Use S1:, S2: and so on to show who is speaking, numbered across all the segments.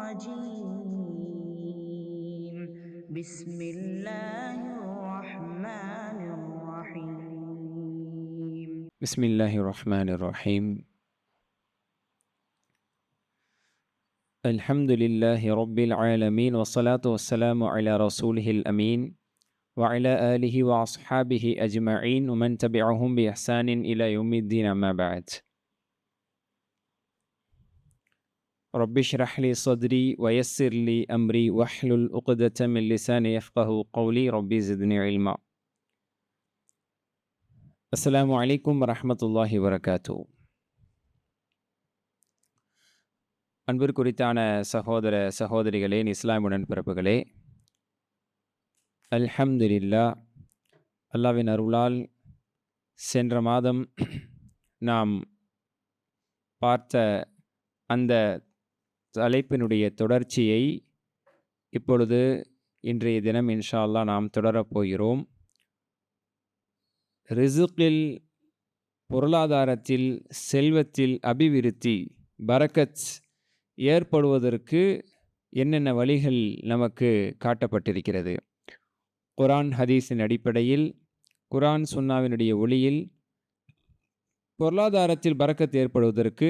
S1: الرجيم بسم الله الرحمن الرحيم
S2: بسم الله الرحمن الرحيم الحمد لله رب العالمين والصلاة والسلام على رسوله الأمين وعلى آله وأصحابه أجمعين ومن تبعهم بإحسان إلى يوم الدين أما بعد رب اشرح لي صدري ويسر لي أمري واحلل عقدة من لساني يفقه قولي ربي زدني علما السلام عليكم ورحمة الله وبركاته அன்பிற்குரித்தான சகோதர சகோதரிகளே, இஸ்லாம் உடன்பிறப்புகளே, அல்ஹம்துலில்லாஹ், அல்லாஹ்வின் அருளால் சென்ற மாதம் நாம் பார்த்த அந்த தலைப்பினுடைய தொடர்ச்சியை இப்பொழுது இன்றைய தினம் இன்ஷா அல்லாஹ் நாம் தொடரப் போகிறோம். ரிசுக்கில், பொருளாதாரத்தில், செல்வத்தில் அபிவிருத்தி, பரக்கத் ஏற்படுவதற்கு என்னென்ன வழிகள் நமக்கு காட்டப்பட்டிருக்கிறது. குர்ஆன் ஹதீஸின் அடிப்படையில், குர்ஆன் சுன்னாவினுடைய ஒளியில் பொருளாதாரத்தில் பரக்கத் ஏற்படுவதற்கு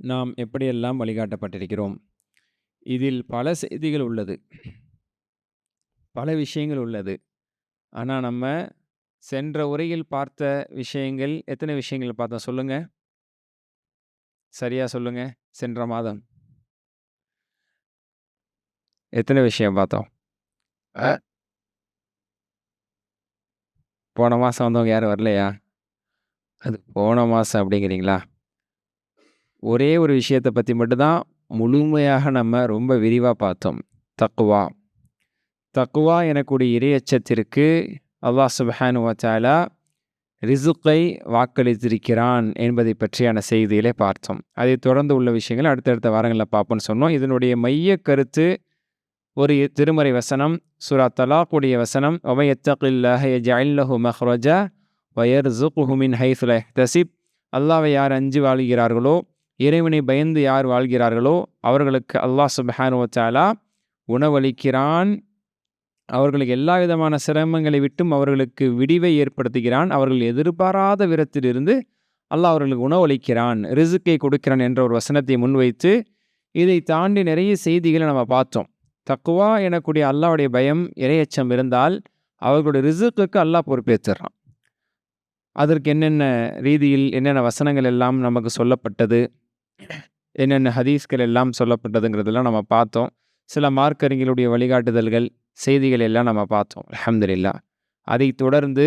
S2: நாம் எப்படியெல்லாம் வழிகாட்டப்பட்டிருக்கிறோம். இதில் பல செய்திகள் உள்ளது, பல விஷயங்கள் உள்ளது. ஆனால் நம்ம சென்ற உரையில் பார்த்த விஷயங்கள் எத்தனை விஷயங்கள் பார்த்தோம் சொல்லுங்க, சரியா சொல்லுங்க. சென்ற மாதம் எத்தனை விஷயம் பார்த்தோம்? போன மாதம் வந்தவங்க யாரும் வரலையா? அது போன மாதம் அப்படிங்கிறீங்களா? ஒரே ஒரு விஷயத்தை பற்றி மட்டும்தான் முழுமையாக நம்ம ரொம்ப விரிவாக பார்த்தோம். தக்குவா. தக்குவா எனக்கூடிய இறையச்சத்திற்கு அல்லாஹ் சுப்ஹானஹு வ தஆலா ரிசுக்கை வாக்களித்திருக்கிறான் என்பதை பற்றியான செய்தியிலே பார்த்தோம். அதை தொடர்ந்து உள்ள விஷயங்கள் அடுத்தடுத்த வாரங்களில் பார்ப்போம்னு சொன்னோம். இதனுடைய மைய கருத்து ஒரு திருமறை வசனம், சூரா தலாக்குடைய வசனம், வமன் யத்தகில்லாஹ யஜ்அல் லஹு மக்ரஜா வயர்ஸுக்ஹு மின் ஹைஸு லா யஹ்தஸிப். அல்லாஹ்வை யார் அஞ்சி வாழ்கிறார்களோ, இறைவனை பயந்து யார் வாழ்கிறார்களோ அவர்களுக்கு அல்லாஹ் சுப்ஹானஹு வ தஆலா உணவளிக்கிறான். அவர்களுக்கு எல்லா விதமான சிரமங்களை விட்டும் அவர்களுக்கு விடிவை ஏற்படுத்துகிறான். அவர்கள் எதிர்பாராத விதத்திலிருந்து அல்லாஹ் அவர்களுக்கு உணவளிக்கிறான், ரிசுக்கை கொடுக்கிறான் என்ற ஒரு வசனத்தை முன்வைத்து இதை தாண்டி நிறைய செய்திகளை நம்ம பார்த்தோம். தக்குவா எனக்கூடிய அல்லாஹ்வுடைய பயம், இறையச்சம் இருந்தால் அவர்களுடைய ரிசுக்குக்கு அல்லாஹ் பொறுப்பேற்றுறான். அதற்கு என்னென்ன ரீதியில் என்னென்ன வசனங்கள் எல்லாம் நமக்கு சொல்லப்பட்டது, என்னென்ன ஹதீஸ்கள் எல்லாம் சொல்லப்பட்டதுங்கிறதெல்லாம் நம்ம பார்த்தோம். சில மார்க்கறிஞர்களுடைய வழிகாட்டுதல்கள், செய்திகள் எல்லாம் நம்ம பார்த்தோம். அல்ஹம்துலில்லாஹ். அதை தொடர்ந்து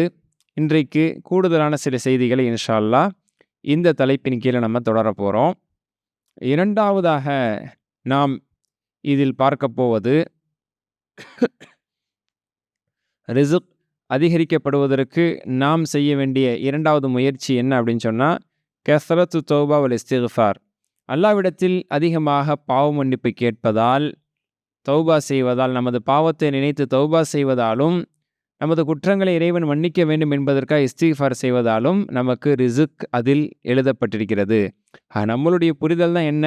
S2: இன்றைக்கு கூடுதலான சில செய்திகளை இன்ஷா அல்லாஹ் இந்த தலைப்பின் கீழே நம்ம தொடர போகிறோம். இரண்டாவதாக நாம் இதில் பார்க்க போவது ரிசுக் அதிகரிக்கப்படுவதற்கு நாம் செய்ய வேண்டிய இரண்டாவது முயற்சி என்ன அப்படின்னு சொன்னால், கஸ்ரத்து தௌபா வல் இஸ்திக்ஃபார். அல்லாஹ்விடத்தில் அதிகமாக பாவ மன்னிப்பு கேட்பதால், தௌபா செய்வதால், நமது பாவத்தை நினைத்து தௌபா செய்வதாலும், நமது குற்றங்களை இறைவன் மன்னிக்க வேண்டும் என்பதற்காக இஸ்திக்ஃபார் செய்வதாலும் நமக்கு ரிசுக் அதில் எழுதப்பட்டிருக்கிறது. நம்மளுடைய புரிதல் தான் என்ன,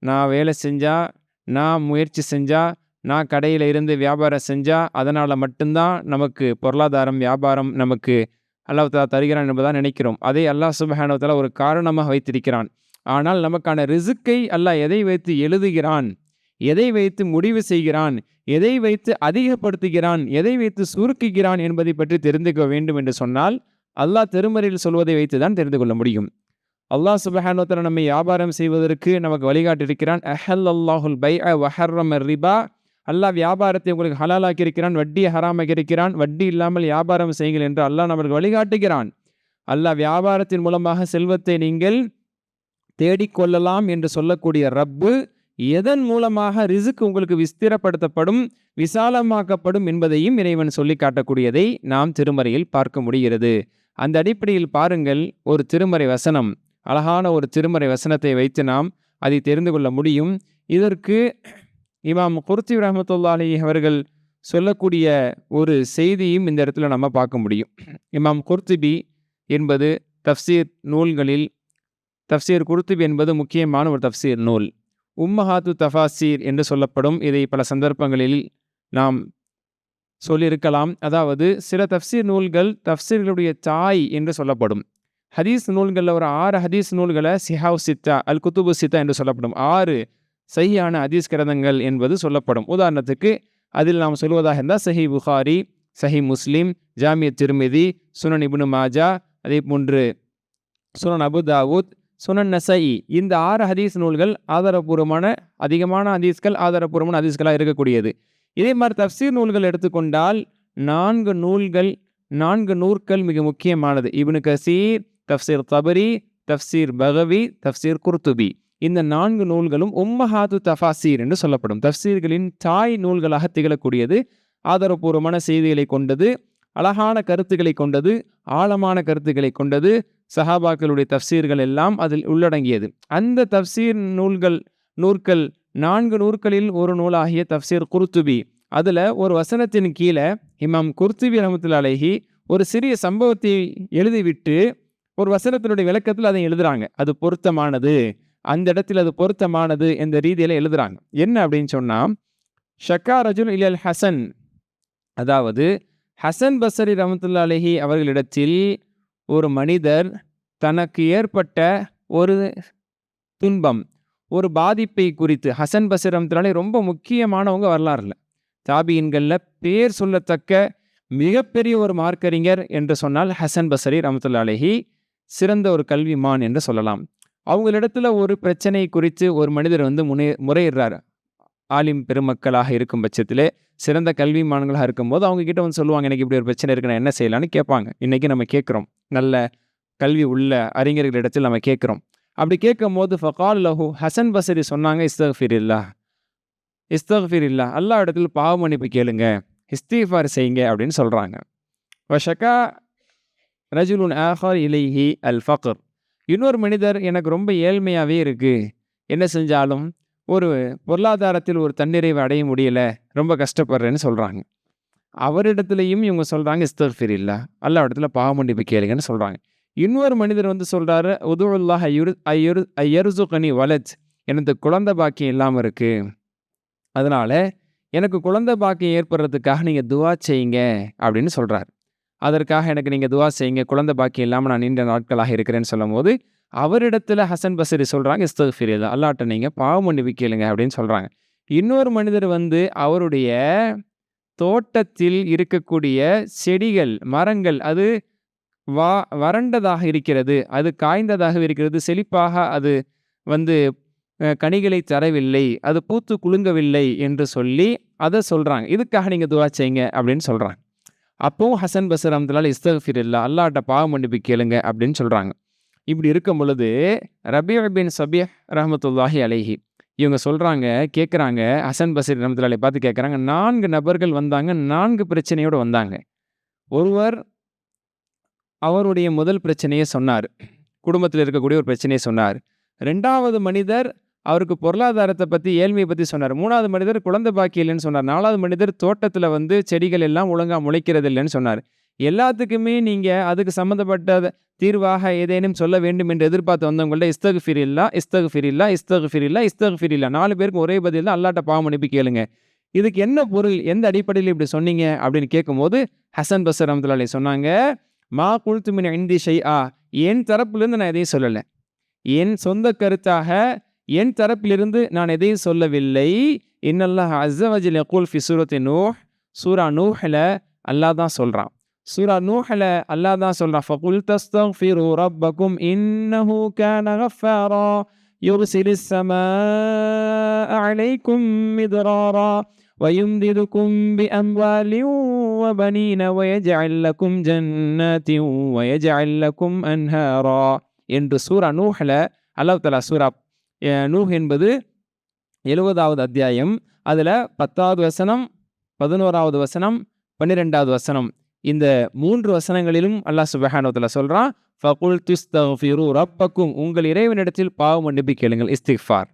S2: நான் வேலை செஞ்சால், நான் முயற்சி செஞ்சால், நான் கடையில் இருந்து வியாபாரம் செஞ்சால் அதனால் மட்டும்தான் நமக்கு பொருளாதாரம், வியாபாரம் நமக்கு அல்லாஹ் தஆலா தருகிறான் என்பதான் நினைக்கிறோம். அதை அல்லாஹ் சுப்ஹானஹு வ தஆலா ஒரு காரணமாக வைத்திருக்கிறான். ஆனால் நமக்கான ரிசுக்கை அல்லாஹ் எதை வைத்து எழுதுகிறான், எதை வைத்து முடிவு செய்கிறான், எதை வைத்து அதிகப்படுத்துகிறான், எதை வைத்து சுருக்குகிறான் என்பதை பற்றி தெரிந்து கொள்ள வேண்டும் என்று சொன்னால் அல்லாஹ் திருமறையில் சொல்வதை வைத்து தான் தெரிந்து கொள்ள முடியும். அல்லாஹ் சுப்ஹானஹு வ தஆலா நம்மை வியாபாரம் செய்வதற்கு நமக்கு வழிகாட்டியிருக்கிறான். அஹல்லல்லாஹுல் பைஅ வ ஹர்ரம ரிபா. அல்லாஹ் வியாபாரத்தை உங்களுக்கு ஹலாலாக்கி இருக்கிறான், வட்டியை ஹராமாக்கி இருக்கிறான். வட்டி இல்லாமல் வியாபாரம் செய்யுங்கள் என்று அல்லாஹ் நமக்கு வழிகாட்டுகிறான். அல்லாஹ் வியாபாரத்தின் மூலமாக செல்வத்தை நீங்கள் தேடிக்கொள்ளலாம் என்று சொல்லக்கூடிய ரப்பு எதன் மூலமாக ரிசுக் உங்களுக்கு விஸ்திரப்படுத்தப்படும், விசாலமாக்கப்படும் என்பதையும் இறைவன் சொல்லி காட்டக்கூடியதை நாம் திருமறையில் பார்க்க முடிகிறது. அந்த அடிப்படையில் பாருங்கள், ஒரு திருமறை வசனம், அழகான ஒரு திருமறை வசனத்தை வைத்து நாம் அதை தெரிந்து கொள்ள முடியும். இதற்கு இமாம் குர்துபி ரஹ்மத்துல்லாஹி அலைஹி அவர்கள் சொல்லக்கூடிய ஒரு செய்தியும் இந்த இடத்துல நம்ம பார்க்க முடியும். இமாம் குர்துபி என்பது தஃப்சீர் நூல்களில், தஃப்சீர் குர்துபி என்பது முக்கியமான ஒரு தஃப்சீர் நூல். உம்மஹாத்து தஃபாசீர் என்று சொல்லப்படும். இதை பல சந்தர்ப்பங்களில் நாம் சொல்லியிருக்கலாம். அதாவது சில தஃப்சீர் நூல்கள் தஃப்சீர்களுடைய தாய் என்று சொல்லப்படும். ஹதீஸ் நூல்களில் ஒரு 6 ஹதீஸ் நூல்களை சிஹாவ் சித்தா அல் குத்துபு சித்தா என்று சொல்லப்படும். 6 சஹீஹான ஹதீஸ் கிரந்தங்கள் என்பது சொல்லப்படும். உதாரணத்துக்கு அதில் நாம் சொல்வதாக இருந்தால் சஹி புகாரி, சஹி முஸ்லிம், ஜாமிய திர்மிதி, சுனன் இப்னு மாஜா, அதே போன்று சுனன் அபு தாவூத், சுனன் நசஇ, இந்த 6 ஹதீஸ் நூல்கள் ஆதாரபூர்வமான அதிகமான ஹதீஸ்கள் ஆதாரபூர்வமான ஹதீஸ்களாக இருக்கக்கூடியது. இதே மாதிரி தஃப்சீர் நூல்கள் எடுத்துக்கொண்டால் 4 நூற்கள் மிக முக்கியமானது. இப்னு கசீர், தஃப்சீர் தபரி, தஃப்சீர் பகவி, தஃப்சீர் குர்துபி, இந்த 4 நூல்களும் உம்மஹாத்து தஃபாசீர் என்று சொல்லப்படும். தஃப்சீர்களின் தாய் நூல்களாக திகழக்கூடியது. ஆதாரபூர்வமான செய்திகளை கொண்டது, அழகான கருத்துக்களை கொண்டது, ஆழமான கருத்துக்களை கொண்டது. சஹாபாக்களுடைய தஃப்சீர்கள் எல்லாம் அதில் உள்ளடங்கியது. அந்த தஃப்சீர் நூல்கள் 4 நூற்களில் ஒரு நூலாகிய தஃப்சீர் குர்துபி, அதில் ஒரு வசனத்தின் கீழே இமாம் குர்துபி ரஹ்மத்துல்லாஹி அலைஹி ஒரு சிறிய சம்பவத்தை எழுதிவிட்டு ஒரு வசனத்தினுடைய விளக்கத்தில் அதை எழுதுறாங்க. அது பொருத்தமானது, அந்த இடத்தில் அது பொருத்தமானது என்ற ரீதியில் எழுதுறாங்க. என்ன அப்படின்னு சொன்னால், ஷக்கா ரஜுல் இலல் ஹசன், அதாவது ஹசன் பஸ்ரி ரஹ்மத்துல்லாஹி அலைஹி அவர்களிடத்தில் ஒரு மனிதர் தனக்கு ஏற்பட்ட ஒரு துன்பம், ஒரு பாதிப்பை குறித்து. ஹசன் பஸ்ரி ரஹ்மத்துல்லாஹி அலைஹி ரொம்ப முக்கியமானவங்க வரலாறுல, தாபியின்களில் பேர் சொல்லத்தக்க மிகப்பெரிய ஒரு மார்க்கறிஞர் என்று சொன்னால் ஹசன் பஸ்ரி ரஹ்மத்துல்லாஹி அலைஹி சிறந்த ஒரு கல்விமான் என்று சொல்லலாம். அவங்களிடத்துல ஒரு பிரச்சனை குறித்து ஒரு மனிதர் வந்து முறையிடுறார். ஆலிம் பெருமக்களாக இருக்கும் பட்சத்திலே, சிறந்த கல்விமான்களாக இருக்கும்போது அவங்க கிட்ட வந்து சொல்லுவாங்க, எனக்கு இப்படி ஒரு பிரச்சனை இருக்கு, நான் என்ன செய்யலான்னு கேட்பாங்க. இன்றைக்கி நம்ம கேட்குறோம், நல்ல கல்வி உள்ள அறிஞர்களிடத்தில் நம்ம கேட்குறோம். அப்படி கேட்கும் போது ஃபகால் லஹு, ஹசன் பஸ்ரி சொன்னாங்க, இஸ்தக்ஃபிரில்லா, அல்லாஹ் இடத்துல பாவ மன்னிப்பு கேளுங்க, இஸ்திஃபார் செய்யுங்க அப்படின்னு சொல்கிறாங்க. வஷக்கா ரஜுலுன் ஆஹர் இலைஹி அல் ஃபக்ர், இன்னொரு மனிதர் எனக்கு ரொம்ப ஏழ்மையாகவே இருக்குது, என்ன செஞ்சாலும் ஒரு பொருளாதாரத்தில் ஒரு தன்னிறைவை அடைய முடியலை, ரொம்ப கஷ்டப்படுறேன்னு சொல்கிறாங்க. அவரிடத்துலையும் இவங்க சொல்கிறாங்க இஸ்தக்ஃபிரில்லா, அல்லாஹ் இடத்துல பாவ மன்னிப்பு கேளுங்கன்னு சொல்கிறாங்க. இன்னொரு மனிதர் வந்து சொல்கிறாரு, உதுல்லாஹ் ஐயர்சுகனி வலத், எனக்கு குழந்தை பாக்கியம் இல்லாமல் இருக்குது, அதனால் எனக்கு குழந்தை பாக்கியம் ஏற்படுறதுக்காக நீங்கள் துவா செய்யுங்க அப்படின்னு சொல்கிறார். அதற்காக எனக்கு நீங்கள் துவா செய்யுங்க, குழந்தை பாக்கியம் இல்லாமல் நான் நீண்ட நாட்களாக இருக்கிறேன்னு சொல்லும் போது அவரிடத்துல ஹசன் பஸ்ரி சொல்கிறாங்க இஸ்தக்ஃபிரில்லா, அல்லாஹ்ட்ட நீங்கள் பாவ மன்னிப்பு கேளுங்க அப்படின்னு சொல்கிறாங்க. இன்னொரு மனிதர் வந்து அவருடைய தோட்டத்தில் இருக்கக்கூடிய செடிகள், மரங்கள் அது வறண்டதாக இருக்கிறது, அது காய்ந்ததாக இருக்கிறது, செழிப்பாக அது வந்து கனிகளை தரவில்லை, அது பூத்து குலுங்கவில்லை என்று சொல்லி அதை சொல்கிறாங்க. இதுக்காக நீங்கள் துவா செய்யுங்க அப்படின்னு சொல்கிறாங்க. அப்போவும் ஹசன் பஸ்ரி ரஹ்மத்துல்லாஹி இஸ்தக்ஃபிரில்லா, அல்லாஹ்ட்ட பாவ மன்னிப்பு கேளுங்க அப்படின்னு சொல்கிறாங்க. இப்படி இருக்கும் பொழுது ரபீ பின் சபீஹ் ரஹ்மத்துல்லாஹி அலைஹி இவங்க சொல்கிறாங்க, கேட்குறாங்க, ஹசன் பஸ்ரி ரஹ்மத்துல்லாஹி அலைஹி பார்த்து கேட்குறாங்க, 4 நபர்கள் வந்தாங்க, 4 பிரச்சனையோடு வந்தாங்க. ஒருவர் அவருடைய முதல் பிரச்சனையை சொன்னார், குடும்பத்தில் இருக்கக்கூடிய ஒரு பிரச்சனையை சொன்னார். 2வது மனிதர் அவருக்கு பொருளாதாரத்தை பற்றி, ஏழ்மையை பற்றி சொன்னார். 3வது மனிதர் குழந்தை பாக்கி இல்லைன்னு சொன்னார். 4வது மனிதர் தோட்டத்தில் வந்து செடிகள் எல்லாம் ஒழுங்காக முளைக்கிறது இல்லைன்னு சொன்னார். எல்லாத்துக்குமே நீங்கள் அதுக்கு சம்மந்தப்பட்ட தீர்வாக ஏதேனும் சொல்ல வேண்டும் என்று எதிர்பார்த்து வந்தவங்கள்ட்ட இஸ்தக்ஃபிரில்லா, இஸ்தக்ஃபிரில்லா, இஸ்தக்ஃபிரில்லா, இஸ்தக்ஃபிரில்லா, 4 பேருக்கு ஒரே பதில் தான், அல்லாஹ்ட்ட பாவ மன்னிப்பு கேளுங்க. இதுக்கு என்ன பொருள், எந்த அடிப்படையில் இப்படி சொன்னீங்க அப்படின்னு கேட்கும்போது ஹசன் பஸ்ரி ரஹ்மத்துல்லாஹி அலைஹி சொன்னாங்க, மா குல்து மின் இன்தி ஷைஆ, என் தரப்பிலிருந்து நான் எதையும் சொல்லலை, என் சொந்த கருத்தாக என் தரப்பிலிருந்து நான் எதையும் சொல்லவில்லை. இன்னல்லாஹ் அஸ்ஸ வஜல் யகூல் ஃபி சூரத்தி நூஹ், சூரா நூஹ்ல அல்லாஹ் தான் சொல்கிறான். சூரா நூஹ்ல அல்லாஹ் தான் சொல்கிறான், ஃபகுல் தஸ்தக்ஃபிரு ரப்பக்கும் இன்னஹு கான கஃபாரா யுர்சிலிஸ் ஸமாஅ அலைக்கும் மித்ராரா வயும்திதுக்கும் பிஅம்வாலின் வபனீன வயஜஅல் லக்கும் ஜன்னாத்தின் வயஜஅல் லக்கும் அன்ஹாரா என்று சூரா நூஹ்ல அல்லாஹ் தஆலா, சூரா நூஹ் என்பது 70வது அத்தியாயம், அதில் 10வது வசனம், 11வது வசனம், 12வது வசனம், இந்த 3 வசனங்களிலும் அல்லாஹ் சுப்ஹானஹு வ தஆலா சொல்கிறான், ஃபகுல் துஸ்தக்ஃபிரு ரப்பக்கும், உங்கள் இறைவனிடத்தில் பாவ மன்னிப்பு கேளுங்கள், இஸ்திக்ஃபார்.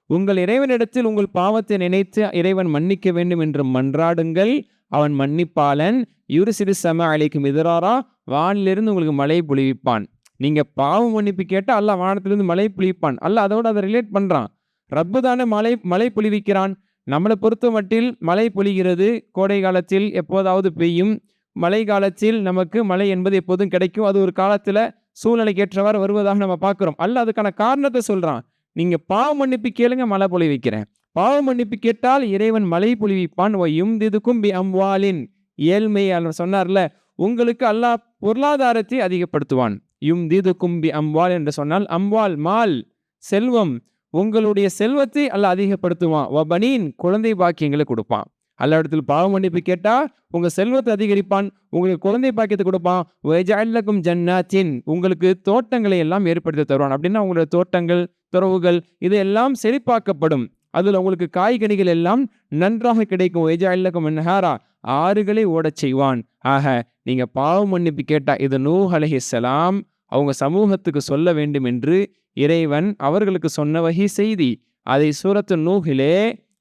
S2: உங்கள் இறைவனிடத்தில் உங்கள் பாவத்தை நினைத்து இறைவன் மன்னிக்க வேண்டும் என்று மன்றாடுங்கள், அவன் மன்னிப்பாளன். யுர்சிலிஸ் ஸமா அலைக்கும் மித்ராரா, வானிலிருந்து உங்களுக்கு மழை பொழிவிப்பான். நீங்கள் பாவ மன்னிப்பு கேட்டால் அல்லாஹ் வானத்திலிருந்து மழை பொழிவிப்பான். அல்லாஹ் அதோடு அதை ரிலேட் பண்ணுறான். ரப்பு தானே மழை பொழிவிக்கிறான். நம்மளை பொறுத்த மட்டில் மழை பொழிகிறது. கோடை காலத்தில் எப்போதாவது பெய்யும். மழை காலத்தில் நமக்கு மழை என்பது எப்போதும் கிடைக்கும். அது ஒரு காலத்துல சூழ்நிலைக்கு ஏற்றவாறு வருவதாக நம்ம பார்க்கிறோம். அல்ல அதுக்கான காரணத்தை சொல்றான். நீங்க பாவ மன்னிப்பு கேளுங்க, மழை பொழிவிக்கிறேன். பாவ மன்னிப்பு கேட்டால் இறைவன் மழை பொழிவிப்பான். யும்திதுக்கும் பி அம்வாலின், ஏழ்மை சொன்னார்ல, உங்களுக்கு அல்லாஹ் பொருளாதாரத்தை அதிகப்படுத்துவான். யும்திதுக்கும் பி அம்வால் என்று சொன்னால் அம்வால் மால், செல்வம். உங்களுடைய செல்வத்தை அல்லாஹ் அதிகப்படுத்துவான். வபனீன், குழந்தை பாக்கியங்களை கொடுப்பான். அல்ல இடத்துல பாவ மன்னிப்பு கேட்டா உங்க செல்வத்தை அதிகரிப்பான், உங்களுக்கு குழந்தை பாக்கியத்தை கொடுப்பான். வயஜஅல்லகும் ஜன்னாத்தின், உங்களுக்கு தோட்டங்களை எல்லாம் ஏற்படுத்தி தருவான். அப்படின்னா உங்களுடைய தோட்டங்கள், துறவுகள் இது எல்லாம் செழிப்பாக்கப்படும். அதுல உங்களுக்கு காய்கனிகள் எல்லாம் நன்றாக கிடைக்கும். வயஜஅல்லகும் அன்ஹாரா, ஆறுகளை ஓடச் செய்வான். ஆக நீங்க பாவ மன்னிப்பு கேட்டா இது நூஹ் அலைஹிஸ்ஸலாம் அவங்க சமூகத்துக்கு சொல்ல வேண்டும் என்று இறைவன் அவர்களுக்கு சொன்ன வஹி செய்தி. அதை சூரத்து நூஹிலே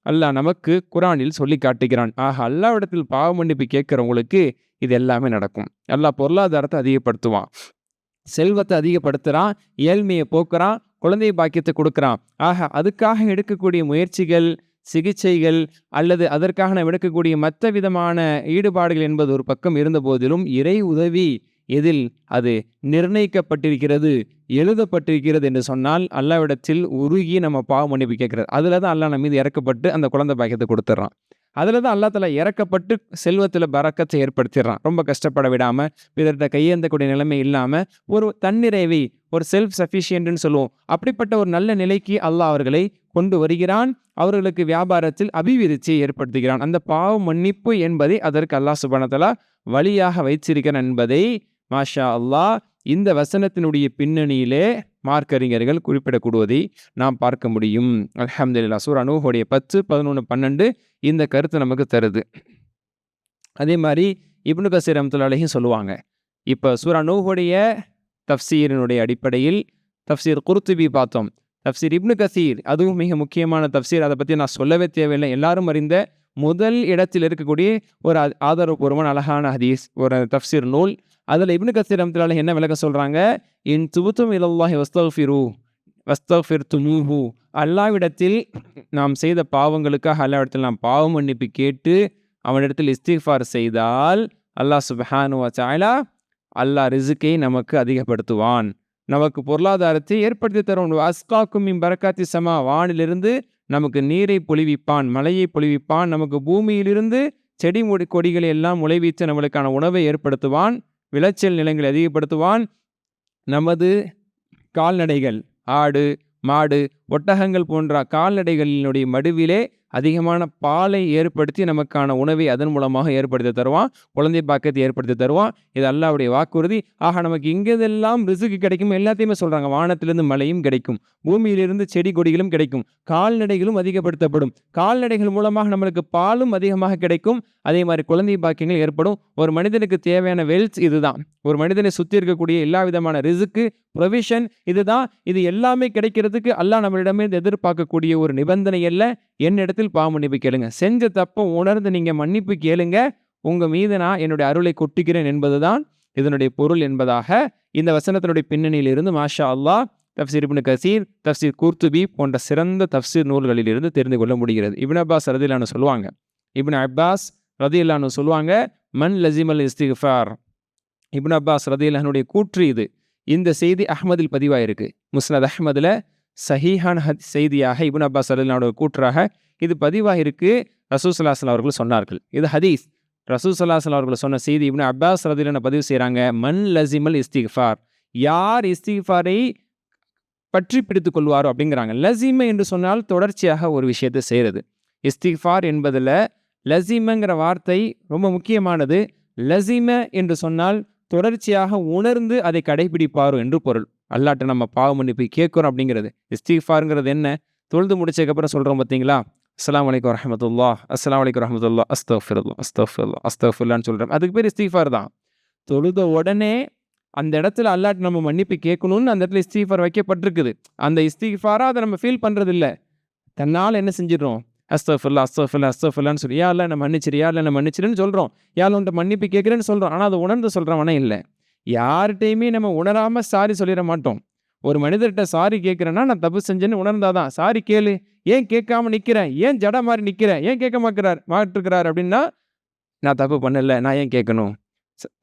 S2: அல்லாஹ் நமக்கு குரானில் சொல்லி காட்டுகிறான். ஆக அல்லாஹ்விடத்தில் பாவ மன்னிப்பு கேட்கிறவங்களுக்கு இது எல்லாமே நடக்கும். அல்லாஹ் பொருளாதாரத்தை அதிகப்படுத்துவான், செல்வத்தை அதிகப்படுத்துறான், ஏழ்மையை போக்குறான், குழந்தை பாக்கியத்தை கொடுக்குறான். ஆக அதுக்காக எடுக்கக்கூடிய முயற்சிகள், சிகிச்சைகள் அல்லது அதற்காக நாம் எடுக்கக்கூடிய மற்ற விதமான ஈடுபாடுகள் என்பது ஒரு பக்கம் இருந்த போதிலும் இறை உதவி எதில் அது நிர்ணயிக்கப்பட்டிருக்கிறது, எழுதப்பட்டிருக்கிறது என்று சொன்னால் அல்லாஹ்விடத்தில் உருகி நம்ம பாவ மன்னிப்பு கேட்கிறது. அதில் தான் அல்லாஹ் நம்ம மீது இறக்கப்பட்டு அந்த குழந்தை பாக்கியத்தை கொடுத்துட்றான். அதில் தான் அல்லாஹ் தஆலா இறக்கப்பட்டு செல்வத்தில் பரக்கத்தை ஏற்படுத்திடுறான். ரொம்ப கஷ்டப்பட விடாமல், பிறர்கிட்ட கையேந்தக்கூடிய நிலைமை இல்லாமல் ஒரு தன்னிறைவை, ஒரு செல்ஃப் சஃபிஷியன்ட்னு சொல்லுவோம், அப்படிப்பட்ட ஒரு நல்ல நிலைக்கு அல்லாஹ் அவர்களை கொண்டு வருகிறான். அவர்களுக்கு வியாபாரத்தில் அபிவிருத்தியை ஏற்படுத்துகிறான். அந்த பாவ மன்னிப்பு என்பதை அதற்கு அல்லாஹ் சுப்ஹானஹு வ தஆலா வழியாக வைத்திருக்கிறான் என்பதை மாஷா அல்லாஹ் இந்த வசனத்தினுடைய பின்னணியிலே மார்க்கறிஞர்கள் குறிப்பிடக்கூடுவதை நாம் பார்க்க முடியும். அல்ஹம்துலில்லாஹ். சூரா நூஹுடைய 10, 11, 12 இந்த கருத்து நமக்கு தருது. அதே மாதிரி இப்னு கஸீர் ரஹ்மத்துல்லாஹி அலைஹி சொல்லுவாங்க. இப்போ சூரா நூஹுடைய தஃப்சீரினுடைய அடிப்படையில் தஃப்சீர் குர்துபி பார்த்தோம். தஃப்சீர் இப்னு கஸீர் அதுவும் மிக முக்கியமான தஃப்சீர். அதை பற்றி நான் சொல்லவே தேவையில்லை. எல்லாரும் அறிந்த முதல் இடத்தில் இருக்கக்கூடிய ஒரு ஆதாரபூர்வமான அழகான ஹதீஸ், ஒரு தஃப்சீர் நூல். அதில் இப்னு கஸீர் ரஹ்மத்துல்லாஹி அலைஹி என்ன விளக்க சொல்கிறாங்க? இன் துபுத்தும் இலல்லாஹி வஸ்தக்ஃபிர்துமூஹு, அல்லாஹ்விடத்தில் நாம் செய்த பாவங்களுக்காக அல்லாஹ்விடத்தில் நாம் பாவ மன்னிப்பு கேட்டு அவனிடத்தில் இஸ்திக்ஃபார் செய்தால் அல்லாஹ் சுப்ஹானஹு வ தஆலா அல்லாஹ் ரிஸ்கை நமக்கு அதிகப்படுத்துவான், நமக்கு பொருளாதாரத்தை ஏற்படுத்தி தருவான். அஸ்காக்கும் மின் பரக்காத்தி சமா, வானிலிருந்து நமக்கு நீரை பொழிவிப்பான், மழையை பொழிவிப்பான், நமக்கு பூமியிலிருந்து செடி கொடிகளை எல்லாம் முளைவித்து நம்மளுக்கான உணவை ஏற்படுத்துவான், விளைச்சல் நிலங்களை அதிகப்படுத்துவான். நமது கால்நடைகள், ஆடு, மாடு, ஒட்டகங்கள் போன்ற கால்நடைகளினுடைய மடுவிலே அதிகமான பாலை ஏற்படுத்தி நமக்கான உணவை அதன் மூலமாக ஏற்படுத்தி தருவான், குழந்தை பாக்கியத்தை ஏற்படுத்தி தருவான். இது அல்லாஹ்வுடைய வாக்குறுதி. ஆக நமக்கு எங்கெதெல்லாம் ரிஸ்க் கிடைக்கும் எல்லாத்தையுமே சொல்கிறாங்க. வானத்திலிருந்து மழையும் கிடைக்கும், பூமியிலிருந்து செடி கொடிகளும் கிடைக்கும், கால்நடைகளும் அதிகப்படுத்தப்படும், கால்நடைகள் மூலமாக நம்மளுக்கு பாலும் அதிகமாக கிடைக்கும். அதே மாதிரி குழந்தை பாக்கியங்கள் ஏற்படும். ஒரு மனிதனுக்கு தேவையான வெல்த் இதுதான். ஒரு மனிதனை சுற்றி இருக்கக்கூடிய எல்லா விதமான ரிஸ்க்கு, ப்ரொவிஷன் இதுதான். இது எல்லாமே கிடைக்கிறதுக்கு அல்லாஹ் நம்மளிடமே எதிர்பார்க்கக்கூடிய ஒரு நிபந்தனை அல்ல. என்னிடத்தில் பாவ மன்னிப்பு கேளுங்க, செஞ்ச தப்பை உணர்ந்து நீங்கள் மன்னிப்பு கேளுங்க, உங்கள் மீது நான் என்னுடைய அருளை கொட்டுகிறேன் என்பதுதான் இதனுடைய பொருள் என்பதாக இந்த வசனத்தினுடைய பின்னணியிலிருந்து மாஷா அல்லாஹ் தஃப்சீர் இப்னு கஸீர், தஃப்சீர் குர்துபி போன்ற சிறந்த தஃப்சீர் நூல்களிலிருந்து தெரிந்து கொள்ள முடிகிறது. இப்னு அப்பாஸ் ரதியல்லாஹு சொல்லுவாங்க, இப்னு அப்பாஸ் ரதியல்லாஹு சொல்லுவாங்க, மன் லஸிமல் இஸ்திக்ஃபார். இப்னு அப்பாஸ் ரதியல்லாஹுடைய கூற்று இது. இந்த செய்தி அஹ்மதில் பதிவாயிருக்கு. முஸ்னத் அஹ்மதில் சஹீஹான செய்தியாக இப்னு அப்பாஸ் ரதியல்லாஹுடைய கூற்றாக இது பதிவாயிருக்கு. ரசூல் ஸல்லல்லாஹு அலைஹி அவர்கள் சொன்னார்கள். இது ஹதீஸ். ரசூல் ஸல்லல்லாஹு அலைஹி அவர்கள் சொன்ன செய்தி இப்னு அப்பாஸ் ரதியல்லாஹு பதிவு செய்கிறாங்க. மன் லஸிமல் இஸ்திக்ஃபார், யார் இஸ்திக்ஃபாரை பற்றி பிடித்துக் கொள்வாரோ அப்படிங்கிறாங்க. லஸிம என்று சொன்னால் தொடர்ச்சியாக ஒரு விஷயத்தை செய்கிறது. இஸ்திக்ஃபார் என்பதில் லஸிமங்கிற வார்த்தை ரொம்ப முக்கியமானது. லஸிம என்று சொன்னால் தொடர்ச்சியாக உணர்ந்து அதை கடைபிடிப்பாரோ என்று பொருள். அல்லாஹ்ட்ட நம்ம பாவ மன்னிப்பு கேட்குறோம் அப்படிங்கிறது. இஸ்திக்ஃபாருங்கிறது என்ன? தொழுது முடிச்சதுக்கப்புறம் சொல்கிறோம் பார்த்தீங்களா, அஸ்ஸலாமு அலைக்கும் வரஹ்மத்துல்லாஹ், அஸ்ஸலாமு அலைக்கும் வரஹ்மத்துல்லாஹ், அஸ்தக்ஃபிருல்லாஹ், அஸ்தக்ஃபிருல்லாஹ், அஸ்தக்ஃபிருல்லாஹ்னு சொல்கிறோம். அதுக்கு பேர் இஸ்திக்ஃபார் தான். தொழுத உடனே அந்த இடத்துல அல்லாஹ்ட்ட நம்ம மன்னிப்பு கேட்கணும்னு அந்த இடத்துல இஸ்திக்ஃபார் வைக்கப்பட்டிருக்குது. அந்த இஸ்திக்ஃபாராக அதை நம்ம ஃபீல் பண்ணுறதில்ல. தன்னால் என்ன செஞ்சிடறோம், அஸ்தக்ஃபிருல்லாஹ், அஸ்தக்ஃபிருல்லாஹ், அஸ்தக்ஃபிருல்லாஹ்னு சொல்லி யா அல்லாஹ் என்ன மன்னிச்சிரு, யா அல்லாஹ் என்ன மன்னிச்சிருன்னு சொல்கிறோம். யா அல்லாஹ் உன்ட்ட மன்னிப்பு கேட்குறேன்னு சொல்கிறோம். ஆனால் அதை உணர்ந்து சொல்கிறவனே இல்லை. யார்கிட்டையுமே நம்ம உணராமல் சாரி சொல்லிட மாட்டோம். ஒரு மனிதர்கிட்ட சாரி கேட்குறேன்னா நான் தப்பு செஞ்சேன்னு உணர்ந்தாதான். சாரி கேளு, ஏன் கேட்காம நிற்கிறேன், ஏன் ஜட மாதிரி நிற்கிறேன், ஏன் கேட்க மாட்டுக்கிறார் அப்படின்னா, நான் தப்பு பண்ணல, நான் ஏன் கேட்கணும்,